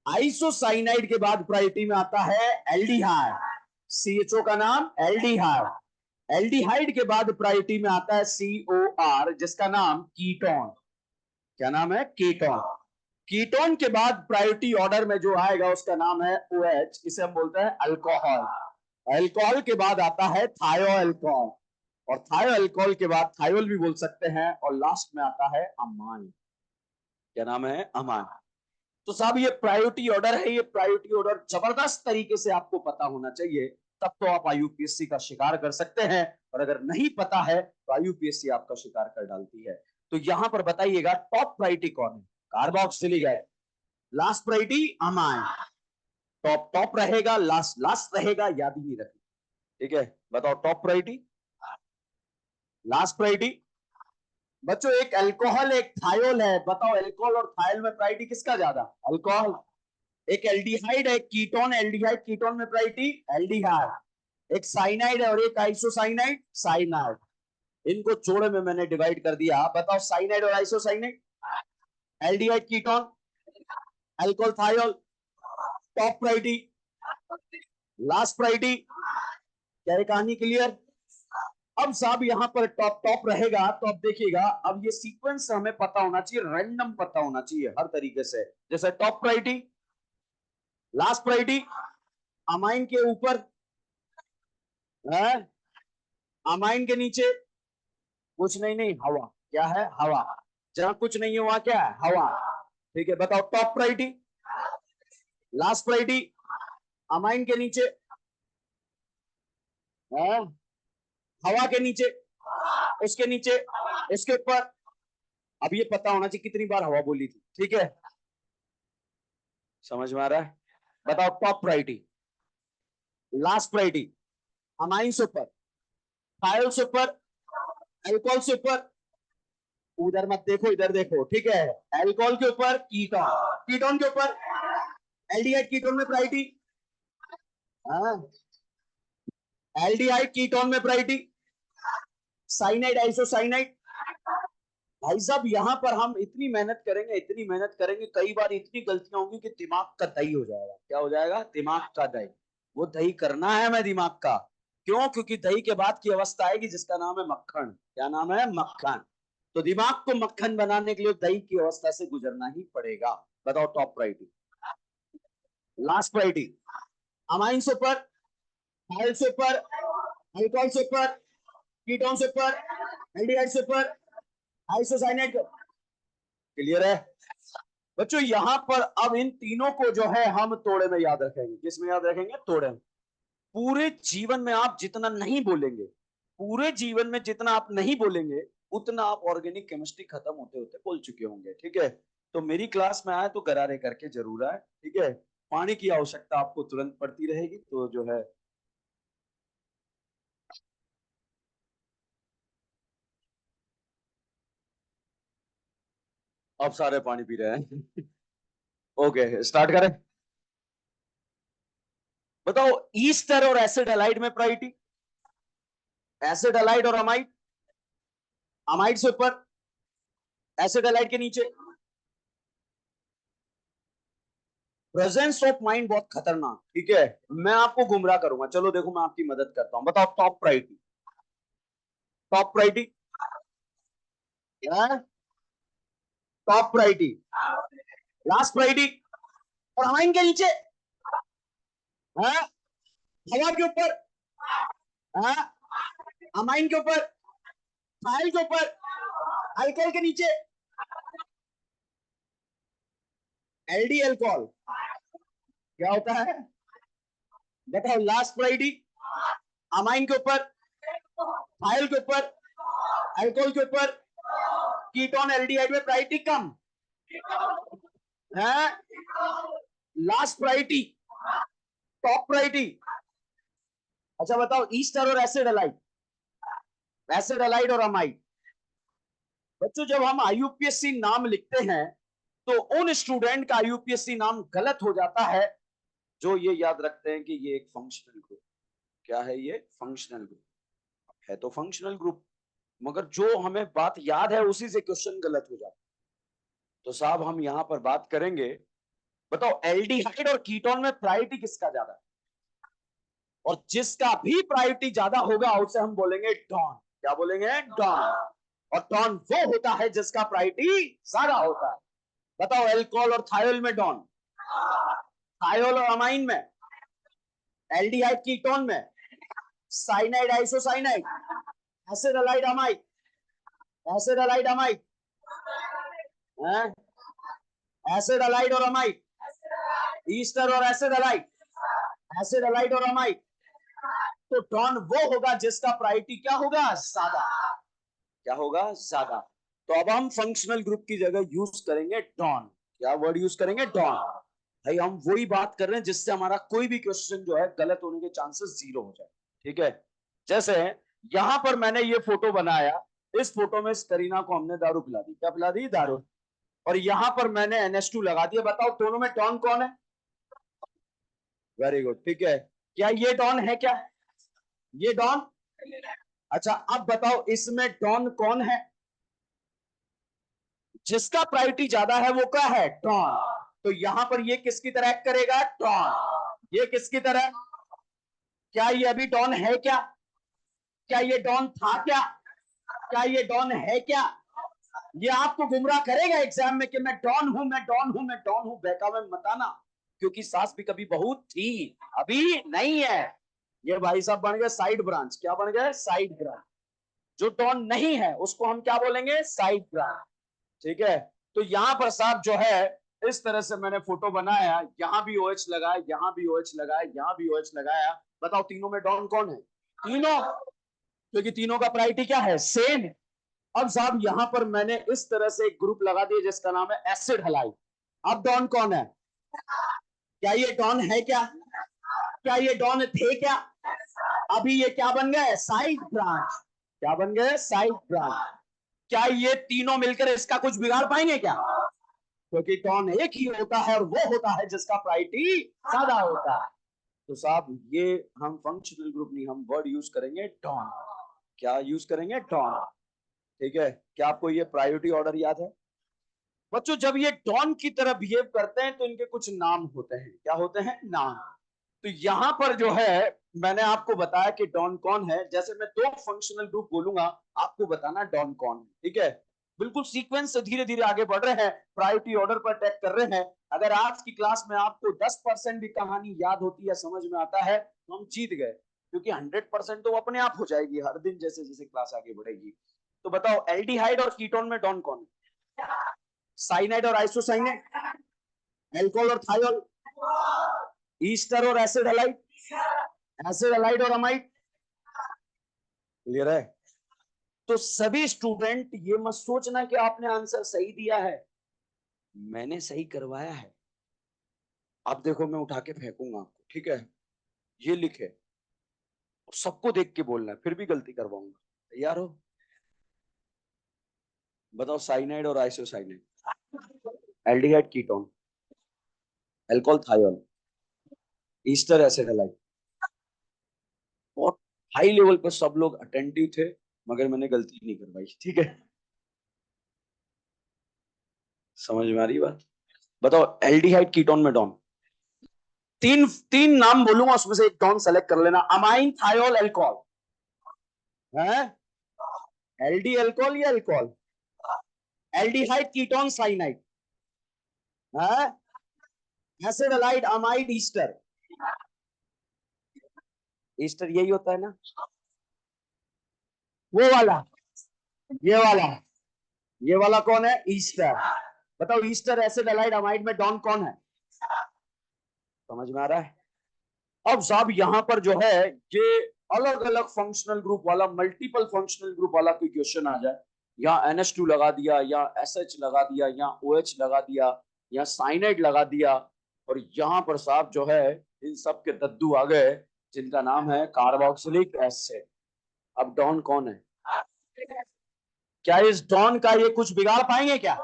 आइसोसाइनाइड के बाद प्रायोरिटी में आता है एल्डिहाइड। CHO का नाम एल्डिहाइड। एल्डिहाइड के बाद प्रायोरिटी में आता है COR, जिसका नाम कीटोन। क्या नाम है? कीटोन। कीटोन के बाद प्रायोरिटी ऑर्डर में जो आएगा उसका नाम है OH। इसे हम बोलते हैं अल्कोहल। अल्कोहल के बाद आता है थायो अल्कोहल। और थायो अल्कोहल के बाद थायोल भी बोल सकते हैं। और लास्ट में आता है अमाइन। क्या नाम है? अमाइन। तो साहब ये प्रायोरिटी ऑर्डर है। ये प्रायोरिटी ऑर्डर जबरदस्त तरीके से आपको पता होना चाहिए, तब तो आप आईयूपीएससी का शिकार कर सकते हैं। और अगर नहीं पता है तो आईयूपीएससी आपका शिकार कर डालती है। तो यहां पर बताइएगा टॉप प्रायोरिटी कौन है? Carboxylic acid. Last priority amine. Top top रहेगा, लास्ट लास्ट रहेगा, याद ही नहीं रखेगा, ठीक है। बताओ टॉप प्रायोरिटी, लास्ट प्रायोरिटी। बच्चों एक अल्कोहल एक थायोल है, बताओ अल्कोहल और थायोल में प्रायोरिटी किसका ज्यादा? अल्कोहल। एक एल्डिहाइड है, कीटोन, एल्डिहाइड कीटोन में प्रायोरिटी एल्डिहाइड। एक साइनाइड है और एक आइसोसाइनाइड, साइनाइड। इनको जोड़े में मैंने डिवाइड कर दिया। बताओ साइनाइड और isocyanide, aldehyde ketone, alcohol thiol, top priority, last priority. क्या ये कहानी क्लियर? अब साहब यहां पर टॉप टॉप रहेगा तो अब देखिएगा, अब ये सीक्वेंस हमें पता होना चाहिए, रैंडम पता होना चाहिए हर तरीके से। जैसे top priority, last priority, amine के ऊपर है, अमाइन के नीचे कुछ नहीं, नहीं हवा। क्या है? हवा। जहां कुछ नहीं है वहां क्या है? हवा। ठीक है। बताओ top priority, last priority, amine के नीचे है, हवा के नीचे, उसके नीचे, इसके ऊपर। अब ये पता होना चाहिए कितनी बार हवा बोली थी, ठीक है। समझ में आ रहा है? बताओ top priority, last priority, amine से ऊपर, थायल से ऊपर, अल्कोहल से ऊपर। उधर मत देखो, इधर देखो, ठीक है। अल्कोहल के ऊपर कीटोन, कीटोन के ऊपर एल्डिहाइड, कीटोन में प्रायोरिटी, एल्डिहाइड कीटोन में प्रायोरिटी, साइनाइड आइसोसाइनाइड। भाई साहब यहां पर हम इतनी मेहनत करेंगे, इतनी मेहनत करेंगे, कई बार इतनी गलतियां होंगी कि दिमाग का दही हो जाएगा। क्या हो जाएगा? दिमाग का दही। वो दही करना है हमें दिमाग का। क्यों? क्योंकि दही के बाद की अवस्था आएगी जिसका नाम है मक्खन। क्या नाम है? मक्खन। तो दिमाग को मक्खन बनाने के लिए दही की अवस्था से गुजरना ही पड़ेगा। बताओ top priority, last priority, amine से ऊपर, फाइल से ऊपर, अल्कोहल से ऊपर, कीटोन से ऊपर, एल्डिहाइड से ऊपर, आइसोसाइनाइड। क्लियर है बच्चों? यहां पर अब इन तीनों को जो है हम तोड़े में याद रखेंगे। किस में याद रखेंगे? तोड़े में। पूरे जीवन में आप जितना नहीं बोलेंगे, पूरे जीवन में जितना आप नहीं बोलेंगे, उतना आप ऑर्गेनिक केमिस्ट्री खत्म होते होते बोल चुके होंगे। ठीक है? तो मेरी क्लास में आए तो गरारे करके जरूर आए। ठीक है? पानी की आवश्यकता आपको तुरंत पड़ती रहेगी, तो जो है अब सारे पानी पी रहे हैं। ओके स्टार्ट करें। बताओ ईस्टर और एसिड हलाइड में प्रायोरिटी, एसिड हलाइड और अमाइड, अमाइड से ऊपर, एसिड हलाइड के नीचे। प्रेजेंस ऑफ माइंड बहुत खतरनाक। ठीक है? मैं आपको गुमराह करूंगा, चलो देखो मैं आपकी मदद करता हूं। बताओ top priority, top priority, top priority, last priority, और अमाइन के नीचे, है हवा के ऊपर, है अमाइन के ऊपर, फाइल के ऊपर, अल्कोहल के नीचे, एलडी अल्कोहल। क्या होता है? बताओ लास्ट प्रायोरिटी, अमाइन के ऊपर, फाइल के ऊपर, अल्कोहल के ऊपर, कीटोन एल्डिहाइड में प्रायोरिटी कम है, लास्ट प्रायोरिटी, टॉप प्रायोरिटी। अच्छा बताओ ईस्टर और एसिड अलाइड, एसिड अलाइड और अमाइड। बच्चों जब हम आईयूपीएससी नाम लिखते हैं तो उन स्टूडेंट का आईयूपीएससी नाम गलत हो जाता है जो ये याद रखते हैं कि ये एक फंक्शनल ग्रुप। क्या है ये? फंक्शनल ग्रुप है। तो फंक्शनल ग्रुप, मगर जो हमें बात याद है उसी से क्वेश्चन गलत हो जाता है। तो साहब हम यहां पर बात करेंगे। बताओ एल्डिहाइड और कीटोन में प्रायोरिटी किसका ज्यादा है? और जिसका भी प्रायोरिटी ज्यादा होगा उसे हम बोलेंगे डॉन। क्या बोलेंगे? डॉन। और डॉन वो होता है जिसका प्रायोरिटी ज्यादा होता है। बताओ एल्कोहल और थायोल में डॉन, थायोल और अमाइन में, एल्डिहाइड कीटोन में, cyanide isocyanide, acid allied amide, acid allied amide, acid allied और अमाइड, ईस्टर और एसिड अलाइड, एसिड अलाइड और अमाइड। तो डॉन वो होगा जिसका प्रायोरिटी क्या होगा? ज्यादा। क्या होगा? ज्यादा। तो अब हम फंक्शनल ग्रुप की जगह यूज करेंगे डॉन। क्या वर्ड यूज करेंगे? डॉन। भाई हम वही बात कर रहे हैं जिससे हमारा कोई भी क्वेश्चन जो है गलत होने के चांसेस जीरो हो जाए। ठीक है? जैसे यहां पर मैंने ये फोटो बनाया, इस फोटो में करीना को हमने दारू पिला दी। क्या पिला दी? दारू। और यहां पर मैंने NH2 लगा दिया। बताओ दोनों में डॉन कौन है? Very good. ठीक है? क्या ये डॉन है? क्या ये डॉन? अच्छा अब बताओ इसमें डॉन कौन है? जिसका प्रायोरिटी ज्यादा है वो क्या है? डॉन। तो यहां पर ये किसकी तरह एक्ट करेगा? डॉन। ये किसकी तरह? क्या ये अभी डॉन है? क्या क्या ये डॉन था? क्या ये डॉन है? क्या ये आपको गुमराह करेगा एग्जाम में कि मैं डॉन हूं, मैं डॉन हूं, मैं डॉन हूं? बहकावे में मत आना, क्योंकि सास भी कभी बहू थी, अभी नहीं है। ये भाई साहब बन गए साइड ब्रांच। क्या बन गए? Side branch. जो डॉन नहीं है उसको हम क्या बोलेंगे? Side branch. ठीक है? तो यहां पर साहब जो है इस तरह से मैंने फोटो बनाया, यहां भी OH लगाया, यहां भी OH लगाया, यहां भी OH लगाया। बताओ तीनों में डॉन कौन है? तीनों। क्योंकि तीनों का प्रायोरिटी क्या है? सेम। अब साहब यहां पर मैंने इस तरह से एक ग्रुप लगा दिया जिसका नाम है एसिड हलाइड। अब डॉन कौन है? क्या ये डॉन है? क्या ये डॉन थे? क्या अभी ये क्या बन गए? Side branch. क्या बन गए? Side branch. क्या ये तीनों मिलकर इसका कुछ बिगाड़ पाएंगे? क्या? क्योंकि डॉन एक ही होता है और वो होता है जिसका प्रायोरिटी ज्यादा होता है। तो साहब ये हम फंक्शनल ग्रुप नहीं, हम वर्ड यूज करेंगे डॉन। क्या यूज करेंगे? डॉन। ठीक है, क्या आपको ये प्रायोरिटी ऑर्डर याद है बच्चों? जब ये डॉन की तरह बिहेव करते हैं तो इनके कुछ नाम होते हैं। क्या होते हैं? नाम। तो यहां पर जो है मैंने आपको बताया कि डॉन कौन है। जैसे मैं दो फंक्शनल ग्रुप बोलूंगा, आपको बताना डॉन कौन है। ठीक है, बिल्कुल सीक्वेंस से धीरे धीरे आगे बढ़ रहे हैं, प्रायोरिटी ऑर्डर पर अटैक कर रहे हैं। अगर आज की क्लास में आपको 10% भी कहानी याद होती है, समझ में आता है, तो हम जीत गए, क्योंकि 100% तो अपने आप हो जाएगी हर दिन जैसे जैसे क्लास आगे बढ़ेगी। तो बताओ, एल्डिहाइड और कीटोन में डॉन कौन है? साइनाइड और आइसोसाइनाइड, एल्कोहल और थायोल, ईस्टर और एसिड हलाइड, एसिड हलाइड और अमाइड। क्लियर है? तो सभी स्टूडेंट ये मत सोचना कि आपने आंसर सही दिया है, मैंने सही करवाया है। अब देखो मैं उठा के फेंकूंगा आपको, ठीक है? ये लिखे, सबको देख के बोलना है, फिर भी गलती करवाऊंगा। तैयार हो? बताओ, साइनाइड और isocyanide, aldehyde ketone, alcohol thiol, Easter acid halide. बहुत हाई लेवल पर सब लोग अटेंटिव थे, मगर मैंने गलती नहीं करवाई। ठीक है, समझ में आ रही बात? बताओ, एल्डिहाइड कीटोन में डॉन, तीन तीन नाम बोलूंगा, उसमें से एक डॉन सेलेक्ट कर लेना। Amine, thiol, alcohol. है एल्डी एल्कोहल या एल्कोहल? एल्डिहाइड, कीटोन, साइनाइड, है acid halide, amide, Easter. Easter यही होता है ना, वो वाला, ये वाला, ये वाला कौन है? ईस्टर। बताओ, ईस्टर एसिड हलाइड अमाइड में डॉन कौन है? समझ में आ रहा है? अब साहब यहां पर जो है ये अलग अलग फंक्शनल ग्रुप वाला, मल्टीपल फंक्शनल ग्रुप वाला कोई क्वेश्चन आ जाए, या NH2 लगा दिया, या SH लगा दिया, या OH लगा दिया, या साइनाइड लगा दिया, और यहां पर साहब जो है इन सब के दद्दू आ गए जिनका नाम है कार्बोक्सिलिक एसिड। अब डॉन कौन है? क्या इस डॉन का ये कुछ बिगाड़ पाएंगे क्या?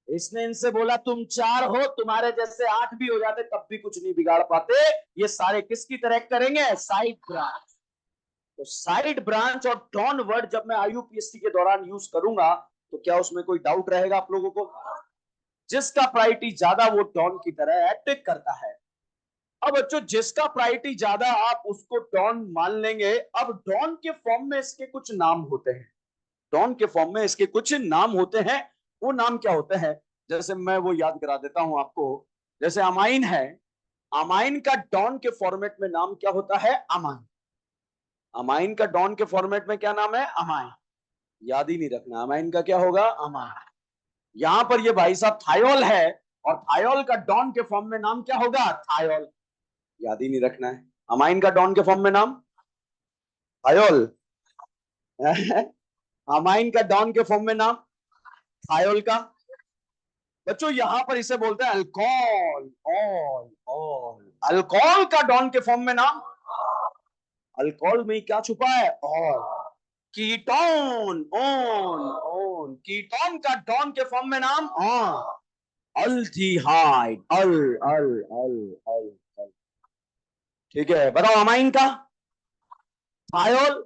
इसने इनसे बोला तुम चार हो, तुम्हारे जैसे आठ भी हो जाते तब भी कुछ नहीं बिगाड़ पाते। ये सारे किसकी तरह करेंगे? Side branch. तो साइड ब्रांच और डॉन वर्ड जब मैं IUPAC के दौरान यूज करूंगा, तो क्या उसमें कोई डाउट रहेगा आप लोगों को? जिसका प्रायोरिटी ज्यादा वो डॉन की तरह एक्ट करता है। अब बच्चों, जिसका प्रायोरिटी ज्यादा आप उसको डॉन मान लेंगे। अब डॉन के फॉर्म में इसके कुछ नाम होते हैं, डॉन के फॉर्म में इसके कुछ नाम होते हैं। वो नाम क्या होते हैं? जैसे मैं वो याद करा देता हूं आपको। जैसे अमाइन है, अमाइन का डॉन के फॉर्मेट में नाम क्या होता है? अमाइन। अमाइन का डॉन के फॉर्मेट में क्या नाम है? अमाइन। याद ही नहीं रखना, अमाइन का क्या होगा? अमाइन। यहां पर ये भाई साहब थायोल है, और थायोल का डॉन के फॉर्म में नाम क्या होगा? थायोल। याद ही नहीं रखना है, अमाइन का डॉन के फॉर्म में नाम थायोल। अमाइन का डॉन के फॉर्म में नाम थायोल का। बच्चों यहां पर इसे बोलते हैं अल्कोहल। ऑल ऑल अल्कोहल का डॉन के फॉर्म में नाम, अल्कोहल में क्या छुपा है? All. Ketone, own own, ketone का डॉन के फॉर्म में नाम ऑन, अल्डिहाइड, अल अल अल अल अल। ठीक है, बताओ अमाइन का? Thiol,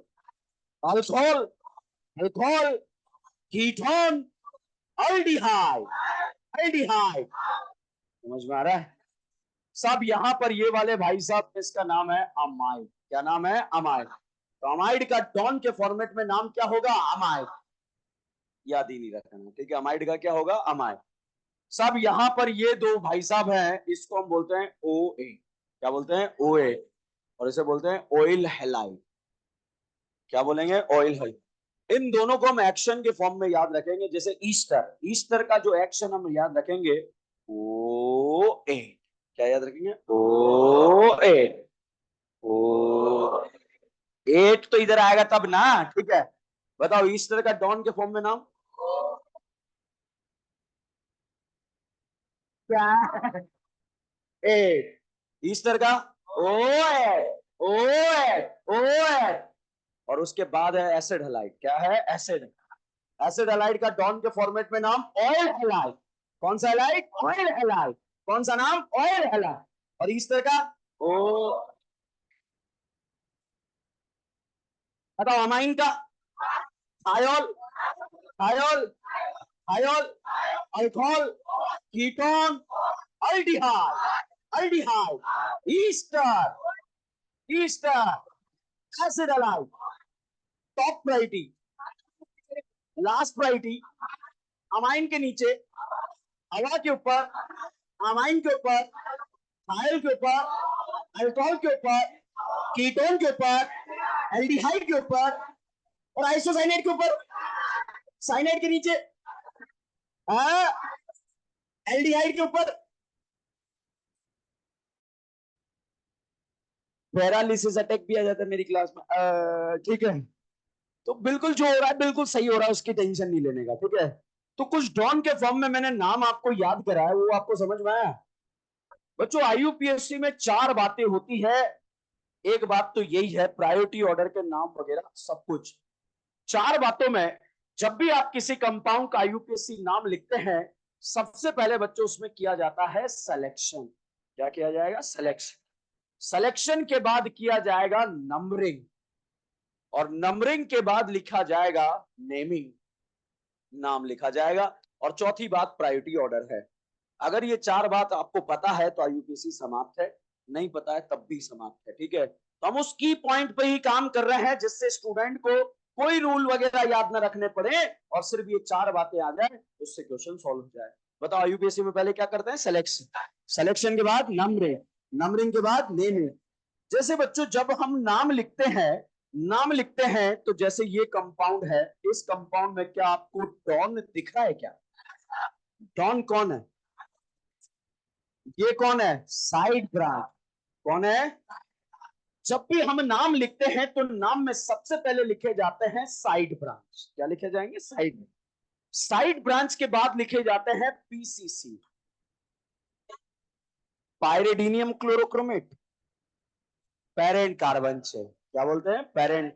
alcohol, alcohol, ketone, aldehyde, aldehyde. समझ में आ रहा है? सब यहां पर ये वाले भाई साहब, इसका नाम है अमाइड। क्या नाम है? अमाइड। तो अमाइड का डॉन के फॉर्मेट में नाम क्या होगा? अमाइड। याद ही नहीं रखना, ठीक है? अमाइड का क्या होगा? अमाइड। सब यहाँ पर ये दो भाई साहब हैं, इसको हम बोलते हैं OA। क्या बोलते हैं? OA। और इसे बोलते हैं ऑयल हेलाइड। क्या बोलेंगे? Oil halide. इन दोनों को हम एक्शन के फॉर्म में याद रखेंगे। जैसे ईस्टर, ईस्टर का जो एक्शन हम याद रखेंगे, OA। क्या याद रखेंगे? OA। ओ 8 तो इधर आएगा तब ना, ठीक है? बताओ, ईस्टर का डॉन के फॉर्म में नाम क्या है? 8। ईस्टर का ओ एट। और उसके बाद है एसिड हलाइड। क्या है? एसिड। एसिड हलाइड का डॉन के फॉर्मेट में नाम ऑयल हलाइड। कौन सा हलाइड? Oil halide. कौन सा नाम? Oil halide. और ईस्टर का ओ बताओ अमाइन का thiol, thiol, thiol, alcohol, ketone, aldehyde, aldehyde, ester, ester, acid halide, top priority, last priority, amine के नीचे, हवा के ऊपर, अमाइन के ऊपर, थायल के ऊपर, अल्कोहल के ऊपर, कीटोन के ऊपर, एल्डिहाइड के ऊपर और आइसोसाइनेट के ऊपर, साइनेट के नीचे, एल्डिहाइड के ऊपर पैरालिसिस अटैक भी आ जाता है मेरी क्लास में। ठीक है, तो बिल्कुल जो हो रहा है बिल्कुल सही हो रहा है, उसकी टेंशन नहीं लेने का, ठीक है। तो कुछ डॉन के फॉर्म में मैंने नाम आपको याद कराया, वो आपको समझ में आया? बच्चों आईयूपीएससी में 4 बातें होती है। एक बात तो यही है, प्रायोरिटी ऑर्डर के नाम वगैरह सब कुछ। 4 बातों में जब भी आप किसी कंपाउंड का आईयूपीएससी नाम लिखते हैं, सबसे पहले बच्चों उसमें किया जाता है सिलेक्शन। क्या किया जाएगा? सिलेक्शन। सिलेक्शन के बाद किया जाएगा नंबरिंग, और नंबरिंग के बाद लिखा जाएगा नेमिंग, नाम लिखा जाएगा। और चौथी बात प्रायोरिटी ऑर्डर है। अगर ये 4 बात आपको पता है तो आईयूपीएससी समाप्त है, नहीं पता है तब भी समाप्त है, ठीक है। तो हम उस की पॉइंट पे ही काम कर रहे हैं, जिससे स्टूडेंट को कोई रूल वगैरह याद ना रखने पड़े और सिर्फ ये 4 बातें आ जाए, उससे क्वेश्चन सॉल्व हो जाए। बताओ आईयूपीएससी में पहले क्या करते हैं? सिलेक्शन, सिलेक्शन के बाद नंबरिंग, नंबरिंग के बाद नेमिंग। जैसे बच्चों जब हम नाम लिखते हैं, नाम लिखते हैं तो जैसे ये कंपाउंड है, इस कंपाउंड में क्या आपको डॉन दिख रहा है? क्या डॉन कौन है? ये कौन है? Side branch. कौन है? जब भी हम नाम लिखते हैं तो नाम में सबसे पहले लिखे जाते हैं साइड ब्रांच। क्या लिखे जाएंगे? साइड। साइड ब्रांच के बाद लिखे जाते हैं पीसीसी, पायरिडीनियम क्लोरोक्रोमेट, पेरेंट कार्बन से। क्या बोलते हैं? पेरेंट।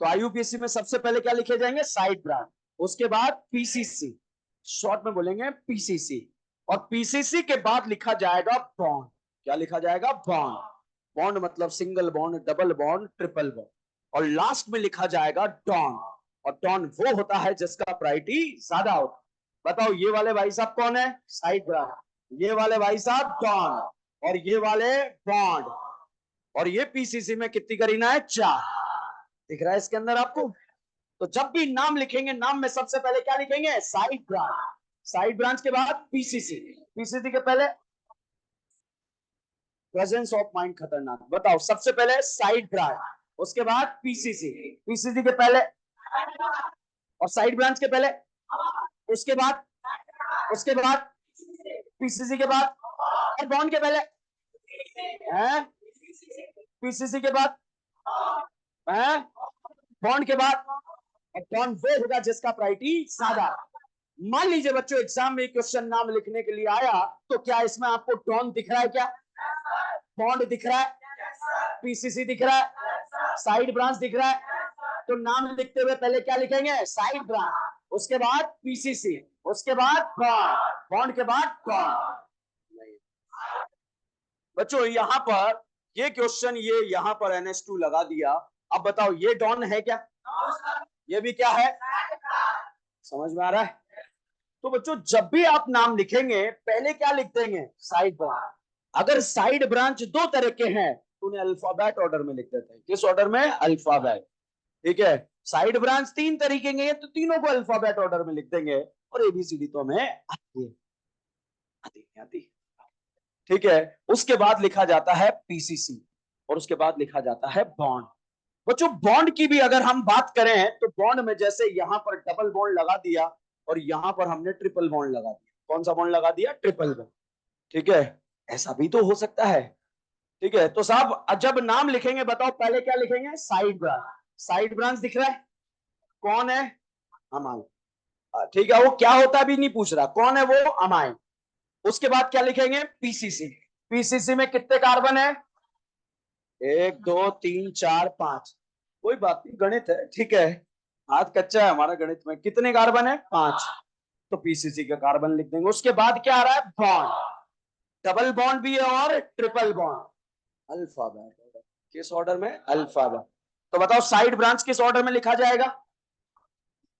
तो आईयूपीएससी में सबसे पहले क्या लिखे जाएंगे? Side branch. उसके बाद पीसीसी, शॉर्ट में बोलेंगे पीसीसी। और पीसीसी के बाद लिखा जाएगा बॉन्ड। क्या लिखा जाएगा? बॉन्ड। बॉन्ड मतलब single bond, double bond, triple bond. और लास्ट में लिखा जाएगा डॉन। और डॉन वो होता है जिसका प्रायोरिटी ज्यादा होता है। बताओ ये वाले भाई साहब कौन है? Side branch. ये वाले भाई साहब डॉन, और ये वाले बॉन्ड। और ये पीसीसी में कितनी करीना है? 4। दिख रहा है इसके अंदर आपको? तो जब भी नाम लिखेंगे, नाम में सबसे पहले क्या लिखेंगे? Side branch. साइड ब्रांच के बाद पीसीसी, पीसीसी के पहले प्रेजेंस ऑफ माइंड खतरनाक। बताओ सबसे पहले साइड ब्रांच, उसके बाद पीसीसी, पीसीसी के पहले और साइड ब्रांच के पहले, उसके बाद, उसके बाद पीसीसी के बाद और बॉन्ड के पहले है, पीसीसी के बाद है, बॉन्ड के बाद। और बॉन्ड वो होगा जिसका प्रायोरिटी ज्यादा। मान लीजिए बच्चों एग्जाम में क्वेश्चन नाम लिखने के लिए आया, तो क्या इसमें आपको डॉन दिख रहा है? क्या बॉन्ड दिख रहा है? पीसीसी दिख रहा है? साइड ब्रांच दिख रहा है? तो नाम लिखते हुए पहले क्या लिखेंगे? साइड ब्रांच, उसके बाद पीसीसी, उसके बाद बॉन्ड, बॉन्ड के बाद बॉन्ड। बच्चों यहां पर ये क्वेश्चन, ये यहां पर NH2 लगा दिया। अब बताओ ये डॉन है क्या? ये भी क्या है? समझ में आ रहा है? तो बच्चों जब भी आप नाम लिखेंगे पहले क्या लिख देंगे? Side branch. अगर साइड ब्रांच 2 तरह के हैं तो उन्हें अल्फाबेट ऑर्डर में लिख देते हैं। किस ऑर्डर में? अल्फाबेट। ठीक है। साइड ब्रांच 3 तरीके के हैं तो तीनों को अल्फाबेट ऑर्डर में लिख देंगे। और एबीसीडी तो हमें आती आती। ठीक है। उसके बाद लिखा जाता है पीसीसी, और उसके बाद लिखा जाता है बॉन्ड। बच्चों बॉन्ड की भी अगर हम बात करें तो बॉन्ड में जैसे यहां पर डबल बॉन्ड लगा दिया और यहां पर हमने ट्रिपल बॉन्ड लगा दिया। कौन सा बॉन्ड लगा दिया? Triple bond. ठीक है, ऐसा भी तो हो सकता है। ठीक है, तो साहब जब नाम लिखेंगे बताओ पहले क्या लिखेंगे? Side branch. साइड ब्रांच दिख रहा है? कौन है? अमाइन। ठीक है, वो क्या होता है अभी नहीं पूछ रहा, कौन है वो? अमाइन। उसके बाद क्या लिखेंगे? पीसीसी। पीसीसी में कितने कार्बन है? 1 2 3 4 5। कोई बात नहीं, गणित है, ठीक है। हाथ कच्चा है हमारा गणित में। कितने कार्बन है? 5। तो पीसीसी का कार्बन लिख देंगे। उसके बाद क्या आ रहा है? बॉन्ड। डबल बॉन्ड भी है और ट्रिपल बॉन्ड। अल्फाबेट। किस ऑर्डर में? अल्फाबेट। तो बताओ साइड ब्रांच किस ऑर्डर में लिखा जाएगा?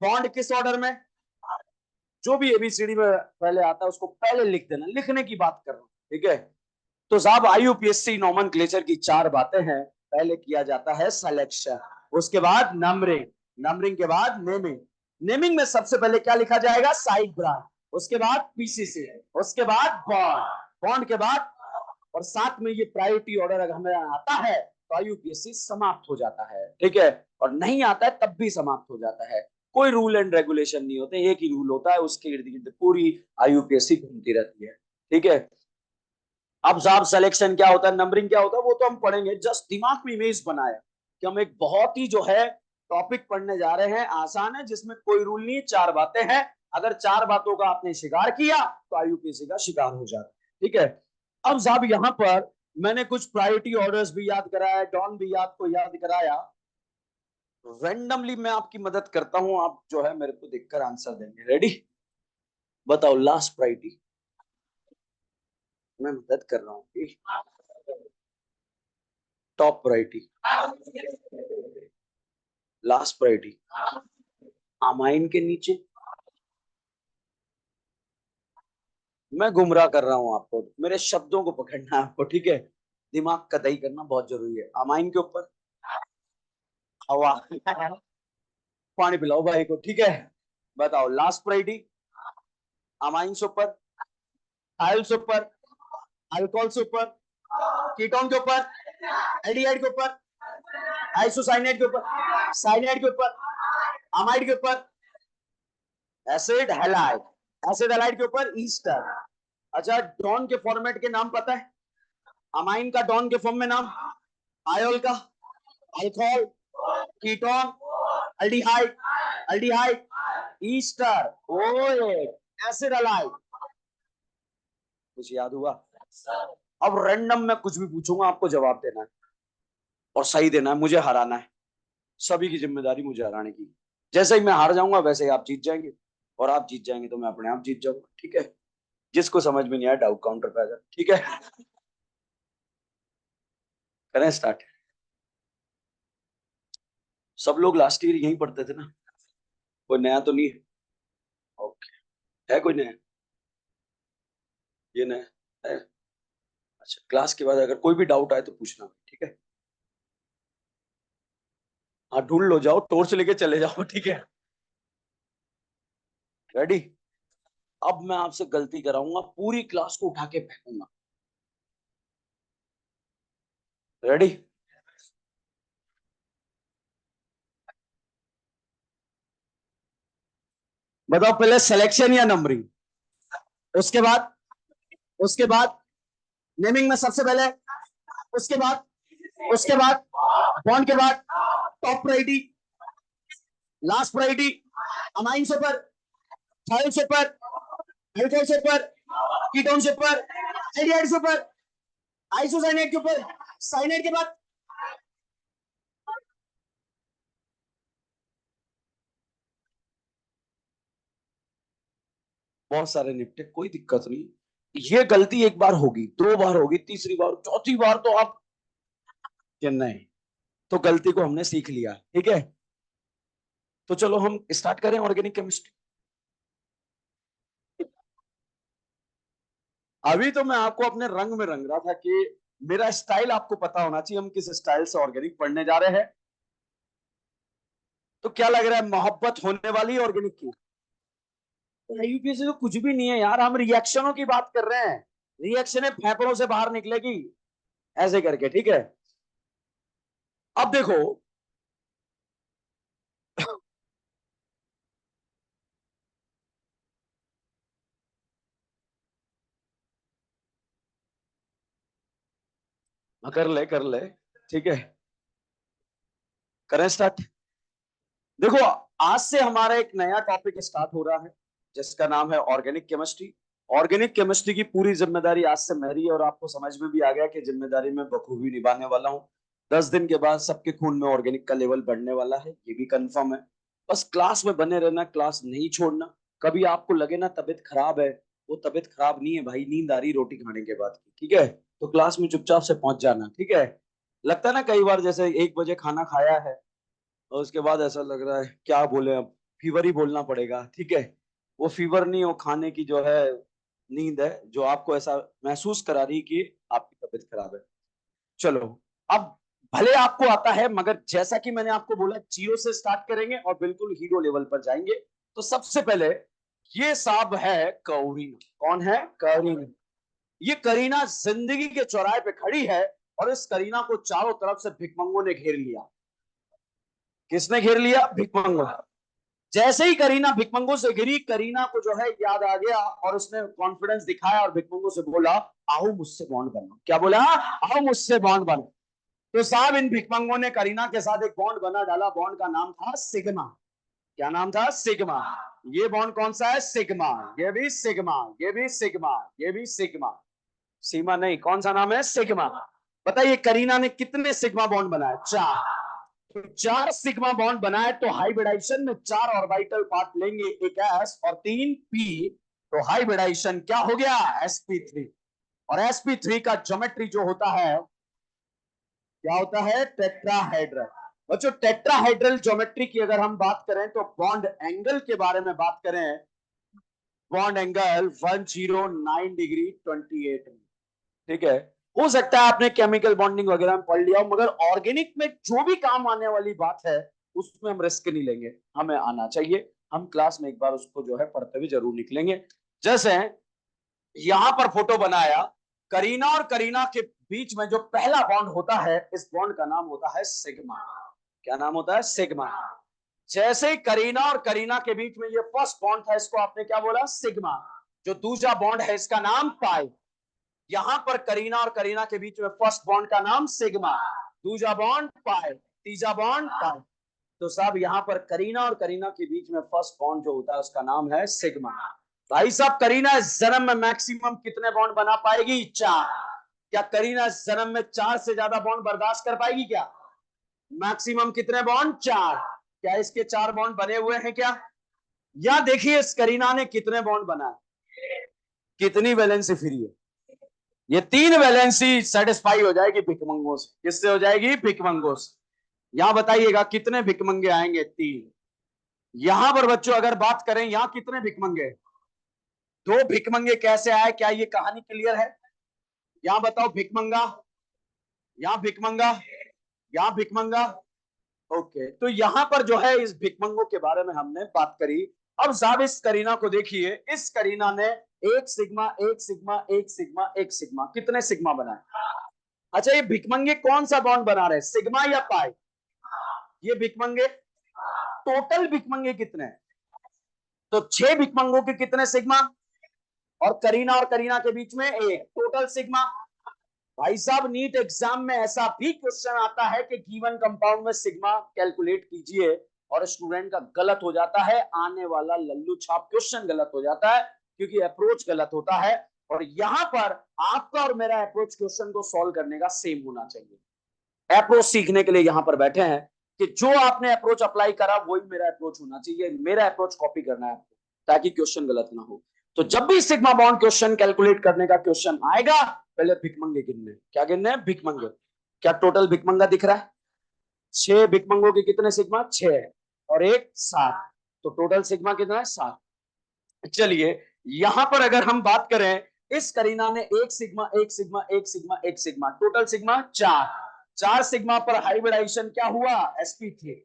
बॉन्ड किस ऑर्डर में? जो भी एबीसीडी में पहले आता है उसको पहले लिख देना, लिखने की बात कर रहा हूं, ठीक है। तो साहब आईयूपीएससी नोमेनक्लेचर की 4 बातें हैं। पहले किया जाता है सिलेक्शन, उसके बाद नंबरिंग, नंबरिंग के बाद नेमिंग, नेमिंग में सबसे पहले क्या लिखा जाएगा? साइड ब्रांच, उसके बाद पीसीसी, उसके बाद बॉन्ड, बॉन्ड के बाद और साथ में ये प्रायोरिटी ऑर्डर अगर हमें आता है तो आईयूपीएससी समाप्त हो जाता है, ठीक है। और नहीं आता है तब भी समाप्त हो जाता है। कोई रूल एंड रेगुलेशन नहीं होते, एक ही रूल होता है, उसके इर्द गिर्द पूरी आईयूपीएससी घूमती रहती है, ठीक है। अब साहब सिलेक्शन क्या होता है, नंबरिंग क्या होता है, वो तो हम पढ़ेंगे। जस्ट दिमाग में इमेज बनाया कि हम एक बहुत ही जो है टॉपिक पढ़ने जा रहे हैं, आसान है, जिसमें कोई रूल नहीं, 4 बातें हैं। अगर 4 बातों का आपने शिकार किया तो आईयूपीएससी का शिकार हो जाता है, ठीक है। अब साहब यहाँ पर मैंने कुछ प्रायोरिटी ऑर्डर्स भी याद कराया, डॉन भी याद कराया। रैंडमली मैं आपकी मदद करता हूं, आप जो है मेरे को देखकर आंसर देंगे। रेडी? बताओ लास्ट प्रायोरिटी। मैं मदद कर रहा हूँ। Top priority, last priority, amine के नीचे। मैं गुमराह कर रहा हूं आपको, मेरे शब्दों को पकड़ना है आपको, ठीक है। दिमाग कतई करना बहुत जरूरी है। अमाइन के ऊपर हवा पानी पिलाओ भाई को, ठीक है। बताओ लास्ट प्रायोरिटी, अमाइन से ऊपर, थायल से ऊपर, अल्कोहल से ऊपर, कीटोन के ऊपर, एल्डिहाइड के ऊपर, आइसोसाइनेट के ऊपर, साइनाइड के ऊपर, अमाइड के ऊपर, एसिड हैलाइड, एसिड हैलाइड के ऊपर ईस्टर। अच्छा, डॉन के फॉर्मेट के नाम पता है? अमाइन का डॉन के फॉर्म में नाम, आयोल का alcohol, ketone, aldehyde, aldehyde, Easter, OH, acid halide. कुछ याद हुआ? अब रैंडम में कुछ भी पूछूंगा, आपको जवाब देना है और सही देना है, मुझे हराना है। सभी की जिम्मेदारी मुझे हराने की। जैसे ही मैं हार जाऊंगा वैसे ही आप जीत जाएंगे, और आप जीत जाएंगे तो मैं अपने आप जीत जाऊंगा, ठीक है। जिसको समझ में नहीं आया डाउट काउंटर पे आ जाए, ठीक है। करें स्टार्ट? सब लोग लास्ट ईयर यहीं पढ़ते थे ना, कोई नया तो नहीं है? ओके, है कोई नया? ये नया है? अच्छा, क्लास के बाद अगर कोई भी डाउट आए तो पूछना, ठीक है। हाँ ढूंढ लो, जाओ टॉर्च लेके चले जाओ, ठीक है। रेडी? अब मैं आपसे गलती कराऊंगा, पूरी क्लास को उठा के फेंकूंगा। रेडी? बताओ पहले सिलेक्शन या नंबरिंग? उसके बाद, उसके बाद नेमिंग में सबसे पहले, उसके बाद, उसके बाद बॉन्ड के बाद top priority, last priority, amine से ऊपर, थायल से ऊपर, अल्कोहल से ऊपर, कीटोन से ऊपर, एल्डिहाइड से ऊपर, आइसोसाइनेट के ऊपर, साइनेट के बाद। बहुत सारे निपटे, कोई दिक्कत नहीं। ये गलती एक बार होगी, 2 बार होगी, तीसरी बार, चौथी बार तो आप चेन्नई। तो गलती को हमने सीख लिया, ठीक है। तो चलो हम स्टार्ट करें ऑर्गेनिक केमिस्ट्री। अभी तो मैं आपको अपने रंग में रंग रहा था कि मेरा स्टाइल आपको पता होना चाहिए, हम किस स्टाइल से ऑर्गेनिक पढ़ने जा रहे हैं। तो क्या लग रहा है, मोहब्बत होने वाली ऑर्गेनिक की? यूपीएससी तो कुछ भी नहीं है यार, हम रिएक्शनों की बात कर रहे हैं। रिएक्शन फेफड़ों से बाहर निकलेगी ऐसे करके, ठीक है। अब देखो, कर ले कर ले, ठीक है। करें स्टार्ट? देखो, आज से हमारा एक नया टॉपिक स्टार्ट हो रहा है जिसका नाम है ऑर्गेनिक केमिस्ट्री। ऑर्गेनिक केमिस्ट्री की पूरी जिम्मेदारी आज से मेरी है, और आपको समझ में भी आ गया कि जिम्मेदारी मैं बखूबी निभाने वाला हूँ। 10 दिन के बाद सबके खून में ऑर्गेनिक का लेवल बढ़ने वाला है, ये भी कंफर्म है। बस क्लास में बने रहना, क्लास नहीं छोड़ना। कभी आपको लगे ना तबीयत खराब है, वो तबीयत खराब नहीं है भाई, नींद आ रही रोटी खाने के बाद की, ठीक है। तो क्लास में चुपचाप से पहुंच जाना, ठीक है। लगता है ना कई बार, जैसे 1 बजे खाना खाया है और उसके बाद ऐसा लग रहा है क्या बोले, अब फीवर ही बोलना पड़ेगा, ठीक है। वो फीवर नहीं, वो खाने की जो है नींद है, जो आपको ऐसा महसूस करा रही कि आपकी तबीयत खराब है। चलो, अब भले आपको आता है, मगर जैसा कि मैंने आपको बोला, जीरो से स्टार्ट करेंगे और बिल्कुल हीरो लेवल पर जाएंगे। तो सबसे पहले ये साहब है करीना। कौन है? करीना। ये करीना जिंदगी के चौराहे पे खड़ी है और इस करीना को चारों तरफ से भिकमंगों ने घेर लिया। किसने घेर लिया? भिकमंगो। जैसे ही करीना भिकमंगों से घिरी, करीना को जो है याद आ गया और उसने कॉन्फिडेंस दिखाया और भिकमंगों से बोला, आओ मुझसे बॉन्ड बनो। क्या बोला? आओ मुझसे बॉन्ड बनो। तो साहब इन भिकमंगों ने करीना के साथ एक बॉन्ड बना डाला। बॉन्ड का नाम था सिग्मा। क्या नाम था? सिग्मा। ये बॉन्ड कौन सा है? सिग्मा। ये भी सिग्मा, ये भी सिग्मा, ये भी सिग्मा। सीमा नहीं, कौन सा नाम है? सिग्मा। बताइए करीना ने कितने सिग्मा बॉन्ड बनाए? 4। तो 4 सिग्मा बॉन्ड बनाए तो हाइब्रिडाइजेशन में 4 ऑर्बिटल पार्ट लेंगे, एक एस और 3 पी। तो हाइब्रिडाइजेशन क्या हो गया? sp3। और sp3 का ज्योमेट्री जो होता है, क्या होता है? टेट्राहेड्रल। बच्चों टेट्राहेड्रल ज्योमेट्री की अगर हम बात करें तो बॉन्ड एंगल के बारे में बात करें, बॉन्ड एंगल 109 डिग्री 28 में, ठीक है। हो सकता है आपने केमिकल बॉन्डिंग वगैरह में पढ़ लिया हो, मगर ऑर्गेनिक में जो भी काम आने वाली बात है उसमें हम रिस्क नहीं लेंगे, हमें आना चाहिए। हम क्लास में एक बार उसको जो है पढ़ते हुए जरूर निकलेंगे। जैसे यहां पर फोटो बनाया, करीना और करीना के बीच में जो पहला बॉन्ड होता है, इस बॉन्ड का नाम होता है सिग्मा। क्या नाम होता है? सिग्मा। जैसे ही करीना और करीना के बीच में ये फर्स्ट बॉन्ड था, इसको आपने क्या बोला? सिग्मा। जो दूसरा बॉन्ड है इसका नाम पाई। यहां पर करीना और करीना के बीच में फर्स्ट बॉन्ड का नाम सिग्मा, दूसरा बॉन्ड पाई, तीसरा बॉन्ड पाई। तो साहब यहां पर करीना और करीना के बीच में फर्स्ट बॉन्ड जो होता है उसका नाम है सिग्मा। भाई साहब करीना इस जन्म में मैक्सिमम कितने बॉन्ड बना पाएगी? 4। क्या करीना इस जन्म में 4 से ज्यादा बॉन्ड बर्दाश्त कर पाएगी? क्या मैक्सिमम कितने बॉन्ड? 4। क्या इसके 4 बॉन्ड बने हुए हैं क्या? या देखिए इस करीना ने कितने बॉन्ड बनाए, कितनी वैलेंसी फ्री है। ये 3 वैलेंसी सेटिस्फाई हो जाएगी भिकमंगों से। किससे हो जाएगी? भिकमंगों से। यहां बताइएगा कितने भिकमंगे आएंगे? 3। यहां पर बच्चों अगर बात करें, यहां कितने भिकमंगे? 2 भिकमंगे कैसे आए? क्या ये कहानी क्लियर है? यहां बताओ भिकमंगा, यहां भिकमंगा, यहां भिकमंगा। ओके, तो यहां पर जो है इस भिकमंगों के बारे में हमने बात करी। अब साहब इस करीना को देखिए, इस करीना ने एक सिग्मा, एक सिग्मा, एक सिग्मा, एक सिग्मा, कितने सिग्मा बनाए? अच्छा, ये भिकमंगे कौन सा बॉन्ड बना रहे हैं, सिग्मा या पाई? ये भिकमंगे, टोटल भिकमंगे कितने? तो 6 भिकमंगों के कितने सिग्मा? और करीना के बीच में एक, टोटल सिग्मा। भाई साहब नीट एग्जाम में ऐसा भी क्वेश्चन आता है कि गिवन कंपाउंड में सिग्मा कैलकुलेट कीजिए, और स्टूडेंट का गलत हो जाता है, आने वाला लल्लू छाप क्वेश्चन गलत हो जाता है, क्योंकि अप्रोच गलत होता है। और यहां पर आपका और मेरा अप्रोच क्वेश्चन को सॉल्व करने का सेम होना चाहिए। अप्रोच सीखने के लिए यहां पर बैठे हैं कि जो आपने अप्रोच अप्लाई करा वही मेरा अप्रोच होना चाहिए, मेरा अप्रोच कॉपी करना है आपको, ताकि क्वेश्चन गलत ना हो। तो जब भी सिग्मा बॉन्ड क्वेश्चन कैलकुलेट करने का क्वेश्चन आएगा, पहले भिकमंगे गिनने। क्या गिनने हैं? भिकमंगे। क्या टोटल भिकमंगा दिख रहा है? 6 भिकमंगों के कितने सिग्मा? 6 और एक 7। तो टोटल सिग्मा कितना है? 7। चलिए यहां पर अगर हम बात करें, इस करीना ने एक सिग्मा, एक सिग्मा, एक सिग्मा, एक सिग्मा, टोटल सिग्मा 4। 4 सिग्मा पर हाइब्रिडाइजेशन क्या हुआ? sp3,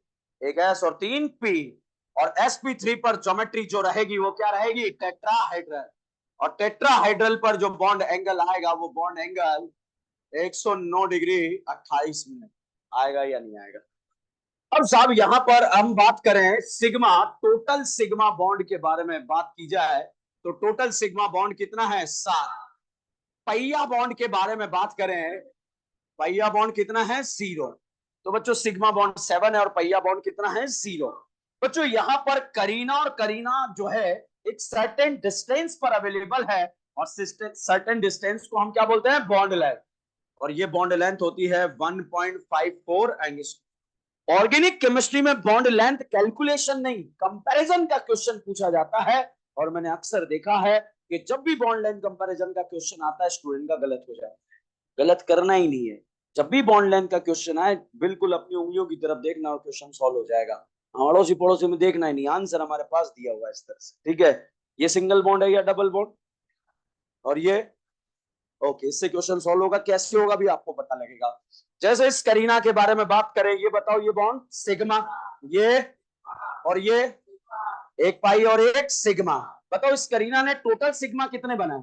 एक s और 3 p। और sp3 पर ज्योमेट्री जो रहेगी वो क्या रहेगी? टेट्राहाइड्रल। और टेट्राहाइड्रल पर जो बॉन्ड एंगल आएगा वो बॉन्ड एंगल 109 डिग्री 28 मिनट आएगा या नहीं आएगा? अब साहब यहां पर हम बात करें सिग्मा, टोटल सिग्मा बॉन्ड के बारे में बात की जाए तो टोटल सिग्मा बॉन्ड कितना है? 7। पहिया बॉन्ड के बारे में बात करें, पहिया बॉन्ड कितना है? 0। तो बच्चों सिग्मा बॉन्ड 7 है और पहिया बॉन्ड कितना है? 0। बच्चों यहां पर करीना और करीना जो है एक सर्टेन डिस्टेंस पर अवेलेबल है, और सर्टेन डिस्टेंस को हम क्या बोलते हैं? Bond length. और ये बॉन्ड लेंथ होती है 1.54 एंगस्ट्रॉम। ऑर्गेनिक केमिस्ट्री में बॉन्ड लेंथ कैलकुलेशन नहीं, कंपैरिजन का क्वेश्चन पूछा जाता है। और मैंने अक्सर देखा है कि जब भी बॉन्ड लेंथ कंपैरिजन का क्वेश्चन आता है, स्टूडेंट का गलत हो जाता है। गलत करना ही नहीं है। जब भी बॉन्ड लेंथ का क्वेश्चन आए बिल्कुल अपनी उंगलियों की तरफ देखना और क्वेश्चन सॉल्व हो जाएगा। अड़ोसी पड़ोसी में देखना ही नहीं, आंसर हमारे पास दिया हुआ है इस तरह से। ठीक है, ये सिंगल बॉन्ड है या डबल बॉन्ड, और ये ओके, इससे क्वेश्चन सॉल्व होगा। कैसे होगा भी आपको पता लगेगा। जैसे इस करीना के बारे में बात करें, ये बताओ, ये बॉन्ड सिग्मा, ये और ये एक पाई और एक सिग्मा। बताओ इस करीना ने टोटल सिग्मा कितने बनाए?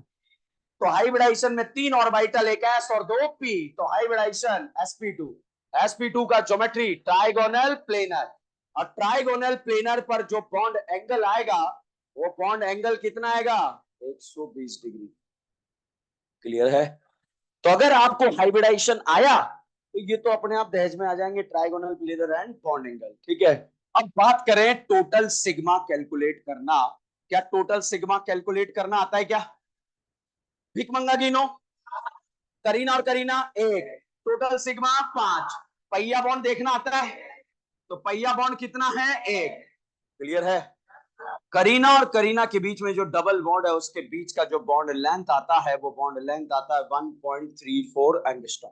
तो हाइब्रिडाइजेशन में 3 ऑर्बिटल, एक एस और 2 पी, तो हाइब्रिडाइजेशन sp2। sp2 का ज्योमेट्री ट्राइगोनल प्लेनर, और ट्राइगोनल प्लेनर पर जो बॉन्ड एंगल आएगा वो बॉन्ड एंगल कितना आएगा? 120 डिग्री। क्लियर है? तो अगर आपको हाइब्रिडाइजेशन आया तो ये तो अपने आप दहेज में आ जाएंगे, trigonal planar and bond angle. ठीक है, अब बात करें टोटल सिग्मा कैलकुलेट करना। क्या टोटल सिग्मा कैलकुलेट करना आता है क्या? भिकमंगा गिनो। करीना और करीना एक, टोटल सिग्मा 5। पहिया बॉन्ड देखना आता है, तो पहिया बॉन्ड कितना है? एक। क्लियर है? करीना और करीना के बीच में जो डबल बॉन्ड है उसके बीच का जो बॉन्ड लेंथ आता है वो बॉन्ड लेंथ आता है 1.34 एंगस्ट्रॉम।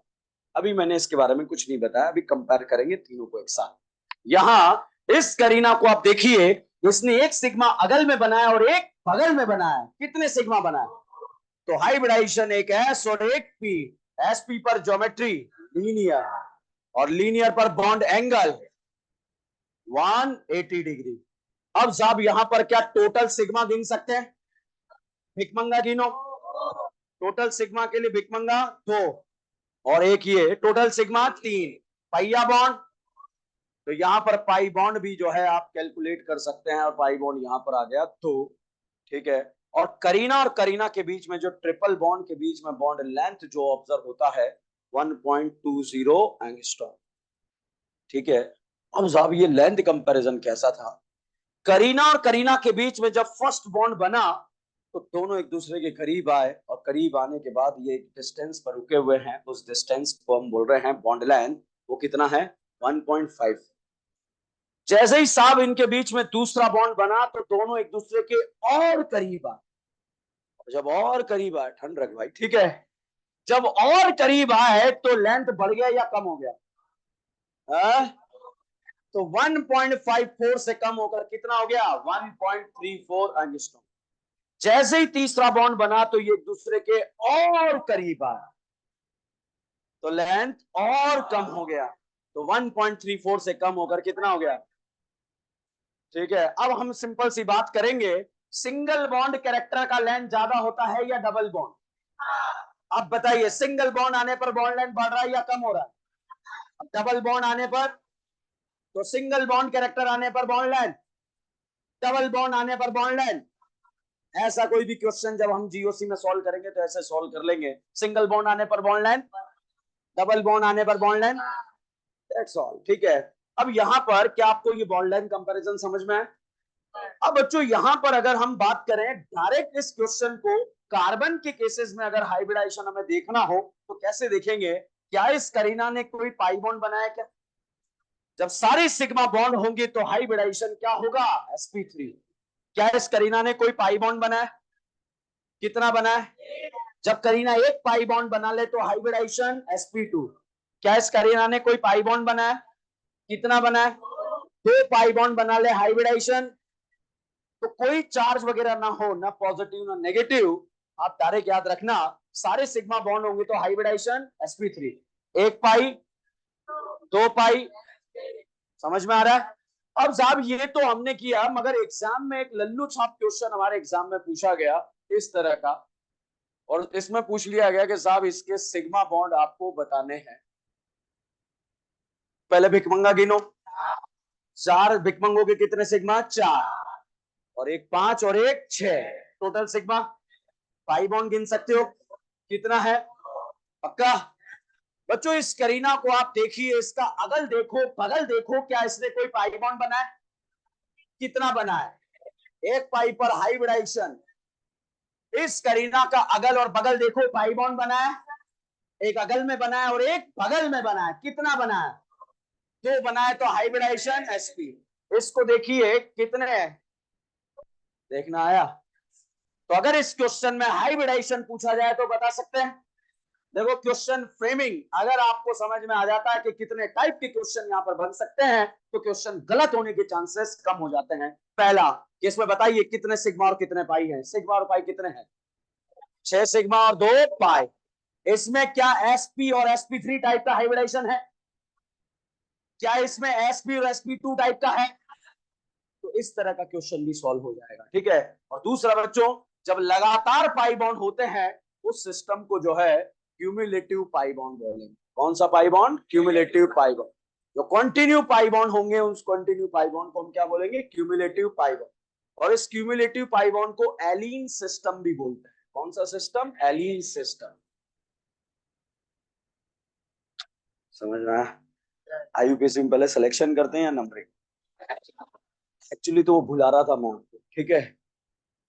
अभी मैंने इसके बारे में कुछ नहीं बताया, अभी कंपेयर करेंगे तीनों को एक साथ। यहां इस करीना को आप देखिए, इसने एक सिग्मा अगल में बनाया और एक बगल में बनाया। कितने सिग्मा बनाया? तो हाइब्रिडाइजेशन एक एस और एक पी। एस पी पर ज्योमेट्री लीनियर, और लीनियर पर बॉन्ड एंगल 180 डिग्री। अब साहब यहां पर क्या टोटल सिग्मा गिन सकते हैं? भिकमंगा गिनो। टोटल सिग्मा के लिए भिकमंगा 2 और एक, ये टोटल सिग्मा 3। पहिया बॉन्ड, तो यहां पर पाई बॉन्ड भी जो है आप कैलकुलेट कर सकते हैं, और पाई बॉन्ड यहां पर आ गया 2। ठीक है, और करीना और करीना के बीच में जो ट्रिपल बॉन्ड के बीच में बॉन्ड लेंथ जो ऑब्जर्व होता है 1.20 एंगस्ट्रॉम। ठीक है, अब साहब ये लेंथ कंपैरिजन कैसा था? करीना और करीना के बीच में जब फर्स्ट बॉन्ड बना तो दोनों एक दूसरे के करीब आए, और करीब आने के बाद ये एक डिस्टेंस पर रुके हुए हैं, उस डिस्टेंस को हम बोल रहे हैं बॉन्ड लेंथ। वो कितना है? 1.5। जैसे ही साहब इनके बीच में दूसरा बॉन्ड बना तो दोनों एक दूसरे के और करीब आए। जब और करीब आए, ठंड रख भाई, ठीक है, जब और करीब आए तो लेंथ बढ़ गया या कम हो गया? तो 1.54 से कम होकर कितना हो गया? 1.34 एंगस्ट्रॉम। जैसे ही तीसरा बॉन्ड बना तो ये एक दूसरे के और करीब आया, तो लेंथ और कम हो गया, तो 1.34 से कम होकर कितना हो गया? ठीक है, अब हम सिंपल सी बात करेंगे, सिंगल बॉन्ड कैरेक्टर का लेंथ ज्यादा होता है या डबल बॉन्ड? अब बताइए, सिंगल बॉन्ड आने पर बॉन्ड लेंथ बढ़ रहा है या कम हो रहा है? अब डबल बॉन्ड आने पर, तो सिंगल बॉन्ड कैरेक्टर आने पर बॉन्ड लेंथ, डबल बॉन्ड आने पर बॉन्ड लेंथ। ऐसा कोई भी क्वेश्चन जब हम जीओसी में सॉल्व करेंगे तो ऐसे सॉल्व कर लेंगे, सिंगल बॉन्ड आने पर बॉन्ड लेंथ, डबल बॉन्ड आने पर बॉन्ड लेंथ, दैट्स ऑल। ठीक है, अब यहां पर क्या आपको ये बॉन्ड लेंथ कंपैरिजन समझ में आए? अब बच्चों यहां पर अगर हम बात करें डायरेक्ट इस क्वेश्चन को, कार्बन के केसेस में अगर हाइब्रिडाइजेशन हमें देखना हो तो कैसे देखेंगे? क्या इस करीना ने कोई पाई बॉन्ड बनाया क्या? जब सारे सिग्मा बॉन्ड होंगे तो हाइब्रिडाइजेशन क्या होगा? sp3। क्या इस करीना ने कोई पाई बॉन्ड बनाया? कितना बनाया? जब करीना एक पाई बॉन्ड बना ले तो हाइब्रिडाइजेशन sp2। क्या इस करीना ने कोई पाई बॉन्ड बनाया? कितना बनाया? 2 पाई बॉन्ड बना ले, हाइब्रिडाइजेशन। तो कोई चार्ज वगैरह ना हो, ना पॉजिटिव ना नेगेटिव, आप डायरेक्ट याद रखना, सारे सिग्मा बॉन्ड होंगे तो हाइब्रिडाइजेशन sp3। 1 पाई, 2 पाई, समझ में आ रहा है? अब साहब ये तो हमने किया, मगर एग्जाम में एक लल्लू छाप क्वेश्चन हमारे एग्जाम में पूछा गया इस तरह का, और इसमें पूछ लिया गया कि साहब इसके सिग्मा बॉन्ड आपको बताने हैं। पहले भिकमंगा गिनो, 4 भिकमंगों के कितने सिग्मा? 4, और एक 5 और एक 6, टोटल सिग्मा। पाई बॉन्ड गिन सकते हो, कितना है? पक्का? बच्चों इस करीना को आप देखिए, इसका अगल देखो बगल देखो, क्या इसने कोई पाई बॉन्ड बनाया? कितना बना है? 1 पाई पर हाइब्रिडाइजेशन। इस करीना का अगल और बगल देखो, पाई बॉन्ड बना है, एक अगल में बना है और एक बगल में बना है। कितना बना है? 2 बना है, तो हाइब्रिडाइजेशन sp। इसको देखिए कितने है, देखना आया? तो अगर इस क्वेश्चन में हाइब्रिडाइजेशन पूछा जाए तो बता सकते हैं? देखो क्वेश्चन फ्रेमिंग अगर आपको समझ में आ जाता है कि कितने टाइप के क्वेश्चन यहाँ पर बन सकते हैं तो क्वेश्चन गलत होने के चांसेस कम हो जाते हैं। पहला इसमें बताइए कितने सिग्मा और कितने पाई हैं? सिग्मा और पाई कितने हैं? 6 सिग्मा और 2 पाई। इसमें क्या एसपी और sp3 टाइप का हाइब्रिडेशन है? क्या इसमें एसपी और sp2 टाइप का है? तो इस तरह का क्वेश्चन भी सॉल्व हो जाएगा। ठीक है। और दूसरा बच्चों, जब लगातार पाई बॉन्ड होते हैं उस सिस्टम को जो है क्यूमुलेटिव पाई बॉन्ड बोलेंगे। कौन सा pi bond? Cumulative pi bond. जो कंटिन्यू पाई बॉन्ड होंगे उस कंटिन्यू पाई बॉन्ड को हम क्या बोलेंगे? Cumulative pi bond. और इस क्यूमुलेटिव पाई बॉन्ड को एलीन सिस्टम भी बोलते हैं। कौन सा सिस्टम? एलीन सिस्टम। समझ में आया? आईयूपीएसी में पहले सिलेक्शन करते हैं या नंबरिंग? एक्चुअली तो वो भुला रहा था मैं आपको। ठीक है।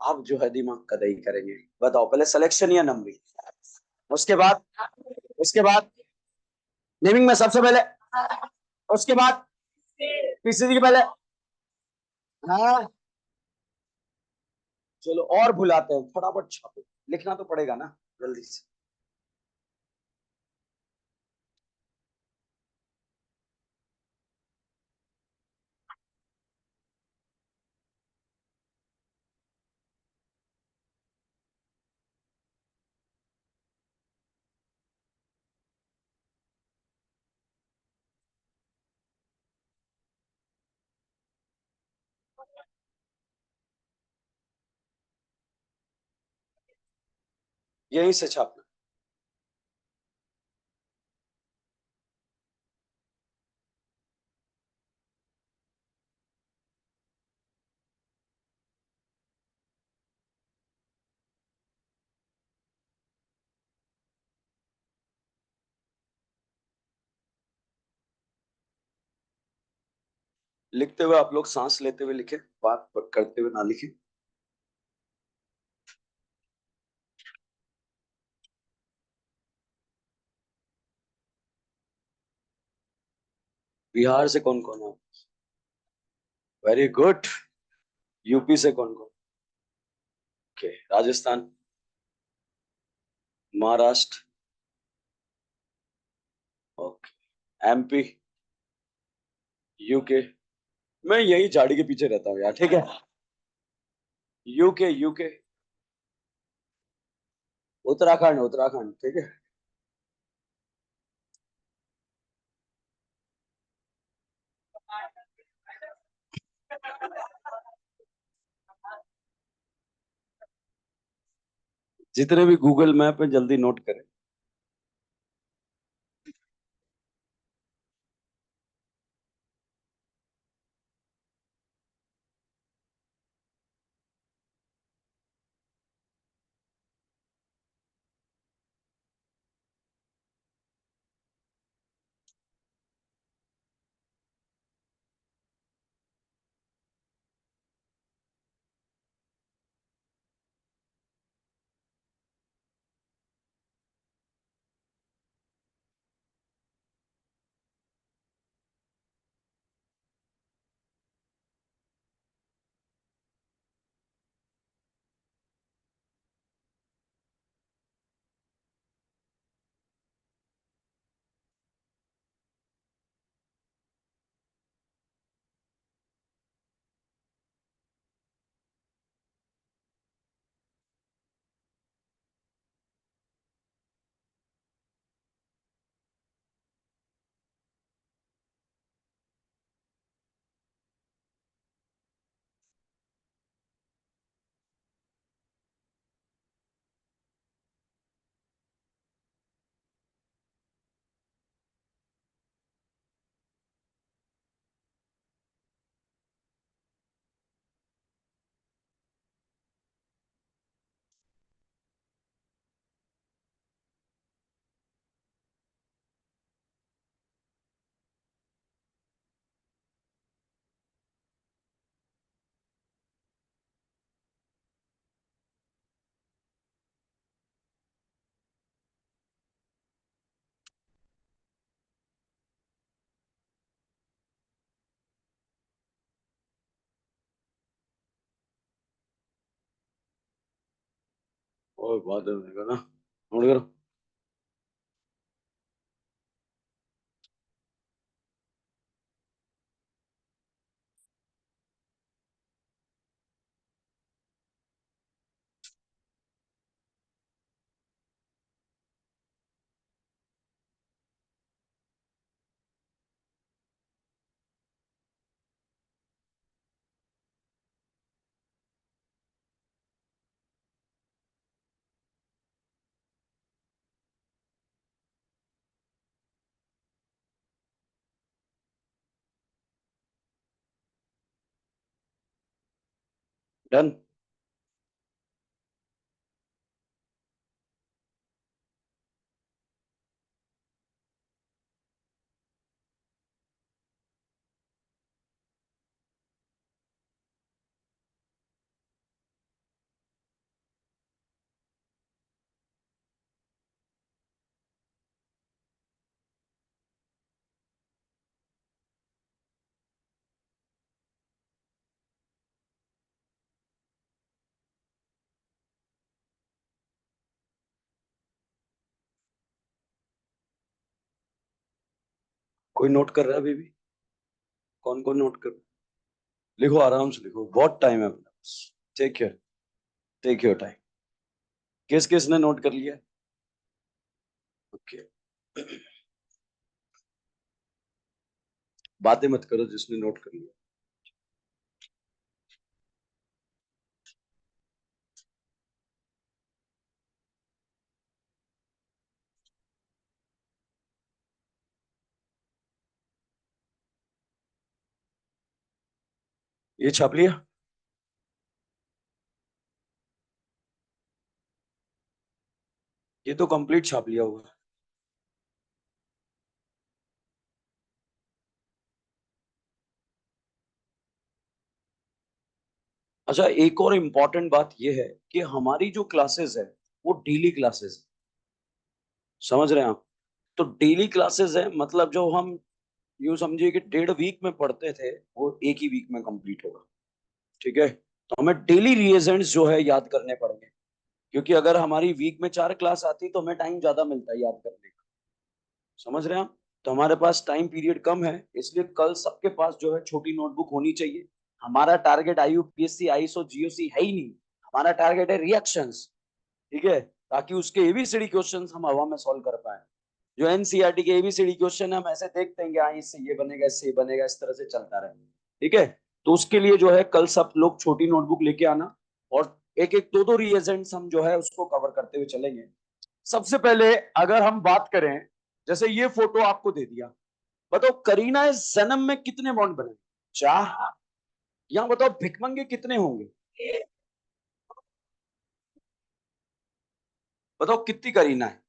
अब जो है दिमाग का दही करेंगे। बताओ पहले सिलेक्शन या नंबरिंग? उसके बाद, उसके बाद नेमिंग में सबसे पहले, उसके बाद पीसीसी के पहले। हाँ चलो और भुलाते हैं, फटाफट छापो। लिखना तो पड़ेगा ना जल्दी से। यहीं से छापना। लिखते हुए आप लोग सांस लेते हुए लिखे, बात करते हुए ना लिखे। बिहार से कौन कौन है? Very good. यूपी से कौन कौन? Okay. Rajasthan, Maharashtra, okay, MP, UK. मैं यही झाड़ी के पीछे रहता हूँ यार। ठीक है। UK, UK, Uttarakhand, Uttarakhand. ठीक है। जितने भी गूगल मैप है जल्दी नोट करें। और बात है ना, नोट करो। डन। कोई नोट कर रहा है अभी भी? कौन कौन नोट कर? लिखो, आराम से लिखो, बहुत टाइम है अपने पास। Take care, take your time. किस किस ने नोट कर लिया? ओके। बातें मत करो जिसने नोट कर लिया। ये छाप लिया? ये तो कंप्लीट छाप लिया होगा। अच्छा, एक और इम्पॉर्टेंट बात ये है कि हमारी जो क्लासेस है वो डेली क्लासेस, समझ रहे हैं आप? तो डेली क्लासेस है, मतलब जो हम यूं समझिए कि 1.5 वीक में पढ़ते थे वो एक ही वीक में कंप्लीट होगा। ठीक है? तो हमें डेली रिएजेंट्स जो है याद करने पड़ेंगे, क्योंकि अगर हमारी वीक में 4 क्लास आती तो हमें टाइम ज्यादा मिलता है याद करने का। समझ रहे हैं आप? तो हमारे पास टाइम पीरियड कम है, इसलिए कल सबके पास जो है छोटी नोटबुक होनी चाहिए। हमारा टारगेट आईयूपीएससी आईएसओ जीओसी है ही नहीं, हमारा टारगेट है रिएक्शंस। ठीक है? ताकि उसके एबीसीडी क्वेश्चंस हम हवा में सॉल्व कर पाए। जो एनसीईआरटी के एबीसीडी क्वेश्चन है हम ऐसे देखते हैं कि हाँ इससे ये बनेगा, इससे ये बनेगा, इस तरह से चलता रहे। ठीक है? तो उसके लिए जो है कल सब लोग छोटी नोटबुक लेके आना, और एक एक दो दो रिएजेंट्स हम जो है उसको कवर करते हुए चलेंगे। सबसे पहले अगर हम बात करें, जैसे ये फोटो आपको दे दिया, बताओ करीना इस जन्म में कितने बॉन्ड बने? 4। यहाँ बताओ भिकमंगे कितने होंगे? बताओ कितनी करीना है?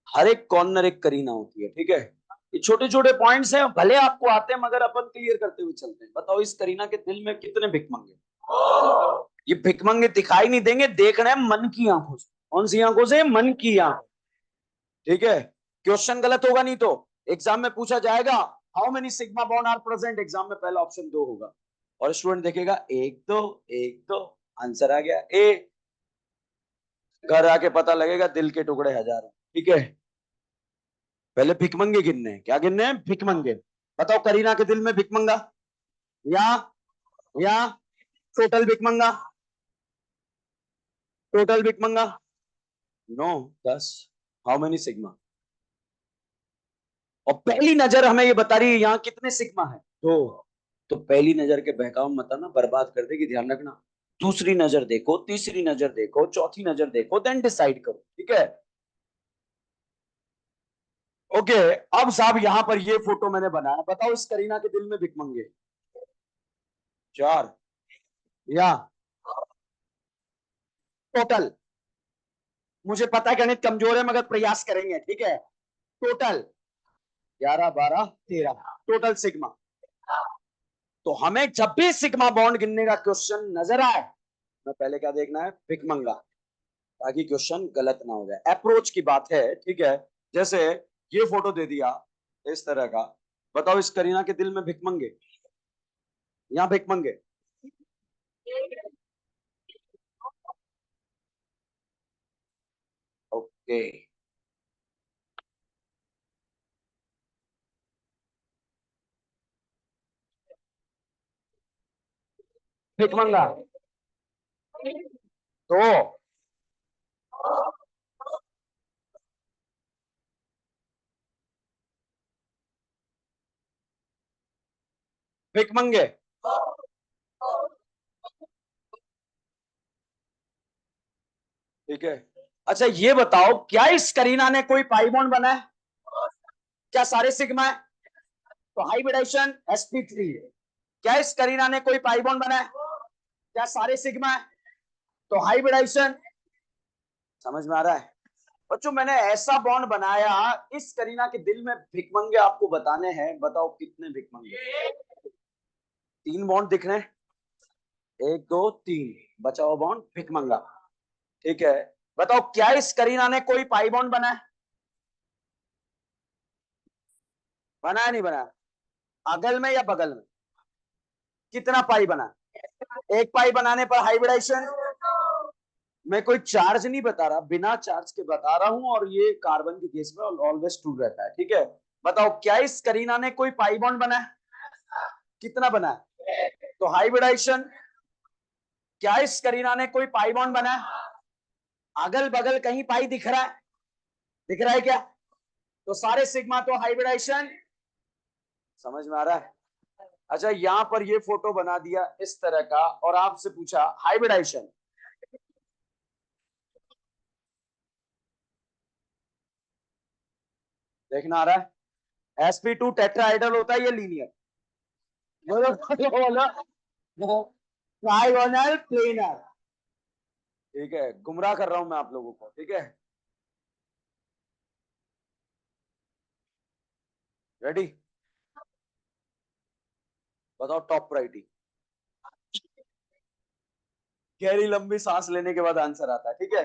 हर एक कॉर्नर एक करीना होती है। ठीक है? ये छोटे छोटे पॉइंट्स हैं, भले आपको आते हैं मगर अपन क्लियर करते हुए चलते हैं। बताओ इस करीना के दिल में कितने भिकमंगे? ये भिकमंगे दिखाई नहीं देंगे, देख रहे हैं मन की आंखों से। कौन सी आंखों से? मन की आंखों। ठीक है? क्वेश्चन गलत होगा नहीं तो एग्जाम में पूछा जाएगा how many sigma bond are present, exam में पहला ऑप्शन 2 होगा, और स्टूडेंट देखेगा एक दो, एक दो, आंसर आ गया ए। घर आके पता लगेगा दिल के टुकड़े हजारों। ठीक है? पहले भिकमंगे गिनने हैं। क्या गिनने हैं? भिकमंगे। बताओ करीना के दिल में भिकमंगा, या या टोटल भिकमंगा? टोटल भिकमंगा? नो। 10। How many sigma? और पहली नजर हमें ये बता रही है यहाँ कितने सिग्मा है? 2। तो पहली नजर के बहकाव मत आना, बर्बाद कर देगी, ध्यान रखना। दूसरी नजर देखो, तीसरी नजर देखो, चौथी नजर देखो, देन डिसाइड करो। ठीक है? ओके। अब साहब यहां पर ये फोटो मैंने बनाया, बताओ इस करीना के दिल में भिकमंगे? 4। या टोटल? मुझे पता है गणित कमजोर है मगर प्रयास करेंगे। ठीक है? Total 11 12 13 total sigma. तो हमें जब भी सिग्मा बॉन्ड गिनने का क्वेश्चन नजर आए, मैं पहले क्या देखना है? भिकमंगा, ताकि क्वेश्चन गलत ना हो जाए। अप्रोच की बात है। ठीक है? जैसे ये फोटो दे दिया इस तरह का, बताओ इस करीना के दिल में भिकमंगे? यहाँ भिकमंगे? ओके। भिकमंगा तो भिकमंगे। ठीक है? अच्छा ये बताओ क्या इस करीना ने कोई पाई बॉन्ड बनाया? क्या सारे सिग्मा है? तो हाइब्रिडाइजेशन sp3 है। क्या इस करीना ने कोई पाई बॉन्ड बनाया? क्या सारे सिग्मा है? तो हाइब्रिडाइजेशन समझ में आ रहा है बच्चों? मैंने ऐसा बॉन्ड बनाया, इस करीना के दिल में भिकमंगे आपको बताने हैं। बताओ कितने भिकमंगे? 3 बॉन्ड दिख रहे हैं, 1 2 3, बचा हुआ बॉन्ड भिकमंगा। ठीक है, बताओ क्या इस करीना ने कोई पाई बॉन्ड बनाया? बनाया नहीं बनाया? अगल में या बगल में? कितना पाई बना? 1 पाई बनाने पर हाइब्रिडाइजेशन। मैं कोई चार्ज नहीं बता रहा, बिना चार्ज के बता रहा हूं, और ये कार्बन के केस में ऑलवेज ट्रू रहता है। ठीक है, बताओ क्या इस करीना ने कोई पाई बॉन्ड बनाया? कितना बनाया? तो हाइब्रिडाइजेशन। क्या इस करीना ने कोई पाई बॉन्ड बनाया? अगल बगल कहीं पाई दिख रहा है? दिख रहा है क्या? तो सारे सिग्मा तो हाइब्रिडाइजेशन। समझ में आ रहा है? अच्छा, यहां पर ये फोटो बना दिया इस तरह का, और आपसे पूछा हाइब्रिडाइजेशन। देखना आ रहा है? sp2 टेट्राहाइड्रल होता है, ये लीनियर। बोलो बोलो बोलो, ट्राइगोनल प्लेनर। ठीक है, गुमराह कर रहा हूं मैं आप लोगों को। ठीक है, रेडी? बताओ टॉप प्रायोरिटी। गहरी लंबी सांस लेने के बाद आंसर आता है। ठीक है,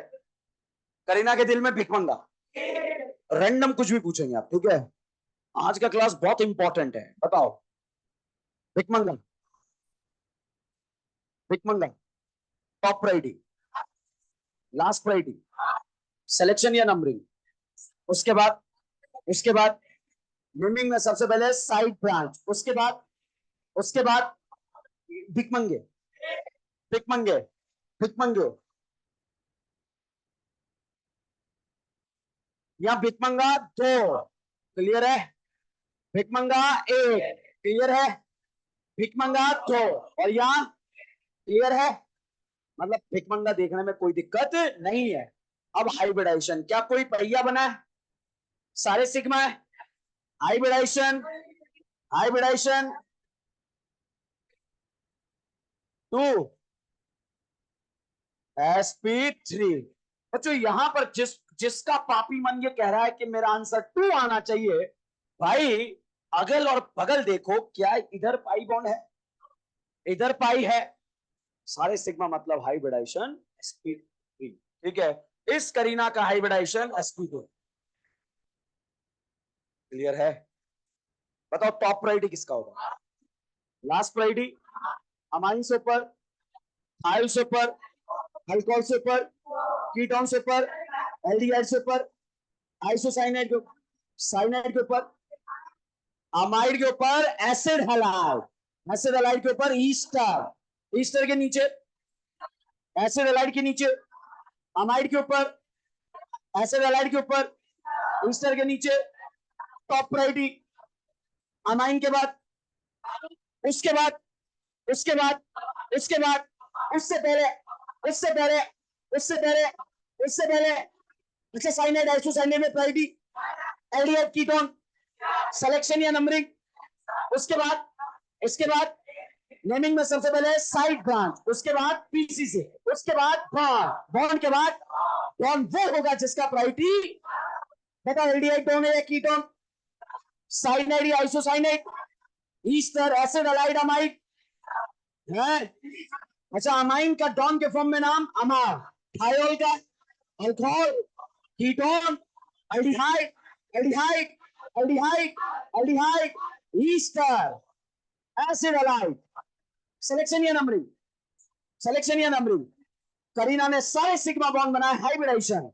करीना के दिल में भिकमंगा। रैंडम कुछ भी पूछेंगे आप। ठीक है, आज का क्लास बहुत इंपॉर्टेंट है। बताओ भिकमंगा, भिकमंगा top priority, last priority, selection या नंबरिंग? उसके बाद नेमिंग में सबसे पहले साइड ब्रांच, उसके बाद भिकमंगे, भिकमंगे, भिकमंगे, या भिकमंगा 2, क्लियर है? भिकमंगा 1, क्लियर है? भिकमंगा 2, और यहाँ क्लियर है? मतलब भिकमंगा देखने में कोई दिक्कत नहीं है। अब हाइब्रिडाइजेशन, क्या कोई पहिया बना है? सारे सिग्मा है। Hybridization, hybridization 2 sp3। बच्चों यहां पर जिसका पापी मन ये कह रहा है कि मेरा आंसर 2 आना चाहिए, भाई अगल और बगल देखो, क्या इधर पाई बॉन्ड है? इधर पाई है। सारे सिग्मा मतलब हाइब्रिडाइजेशन sp3। ठीक है, इस करीना का हाइब्रिडाइजेशन sp2। क्लियर है? बताओ टॉप प्रायोरिटी किसका होगा? Last priority? अमाइन से ऊपर, थायल से ऊपर, अल्कोहल से ऊपर, कीटोन से ऊपर, एल्डिहाइड से ऊपर, आइसोसाइनाइड के ऊपर, साइनाइड के ऊपर, अमाइड के ऊपर एसिड हैलाइड, एसिड हैलाइड के ऊपर ईस्टर, ईस्टर के नीचे एसिड हैलाइड के नीचे अमाइड के ऊपर, एसिड हैलाइड के ऊपर ईस्टर के नीचे टॉप प्रायोरिटी। अमाइन के बाद, उसके बाद, उसके बाद, उसके बाद, उससे पहले, उससे पहले, उससे पहले, उससे पहले अच्छा साइनाइड, आइसोसाइनाइड में प्रायोरिटी, एल्डिहाइड, कीटोन, सिलेक्शन या नंबरिंग? उसके बाद, उसके बाद नेमिंग में सबसे पहले साइड ब्रांच, उसके बाद पीसी से, उसके बाद बॉन्ड, बॉन्ड के बाद बॉन्ड वो होगा जिसका प्रायोरिटी। बताओ एल्डिहाइड कौन है या कीटोन? साइनाइड या isocyanide? Easter, acid, halide, amide है? अच्छा, अमाइन का डॉन के फॉर्म में नाम अमार, थायोल का alcohol, ketone, aldehyde, aldehyde, aldehyde, aldehyde, Easter, acid, halide. Selection या नंबरिंग? सिलेक्शन या नंबरिंग? करीना ने सारे सिग्मा बॉन्ड बनाए, हाइब्रिडाइजेशन।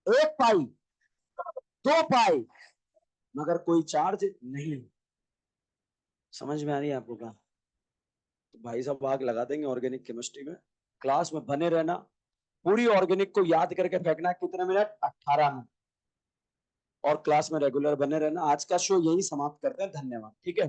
1 पाई, 2 पाई, मगर कोई चार्ज नहीं। समझ में आ रही है आपको? क्या तो भाई साहब आग लगा देंगे ऑर्गेनिक केमिस्ट्री में। क्लास में बने रहना, पूरी ऑर्गेनिक को याद करके फेंकना है। कितने मिनट? 18 मिनट। और क्लास में रेगुलर बने रहना। आज का शो यही समाप्त करते हैं। धन्यवाद। ठीक है।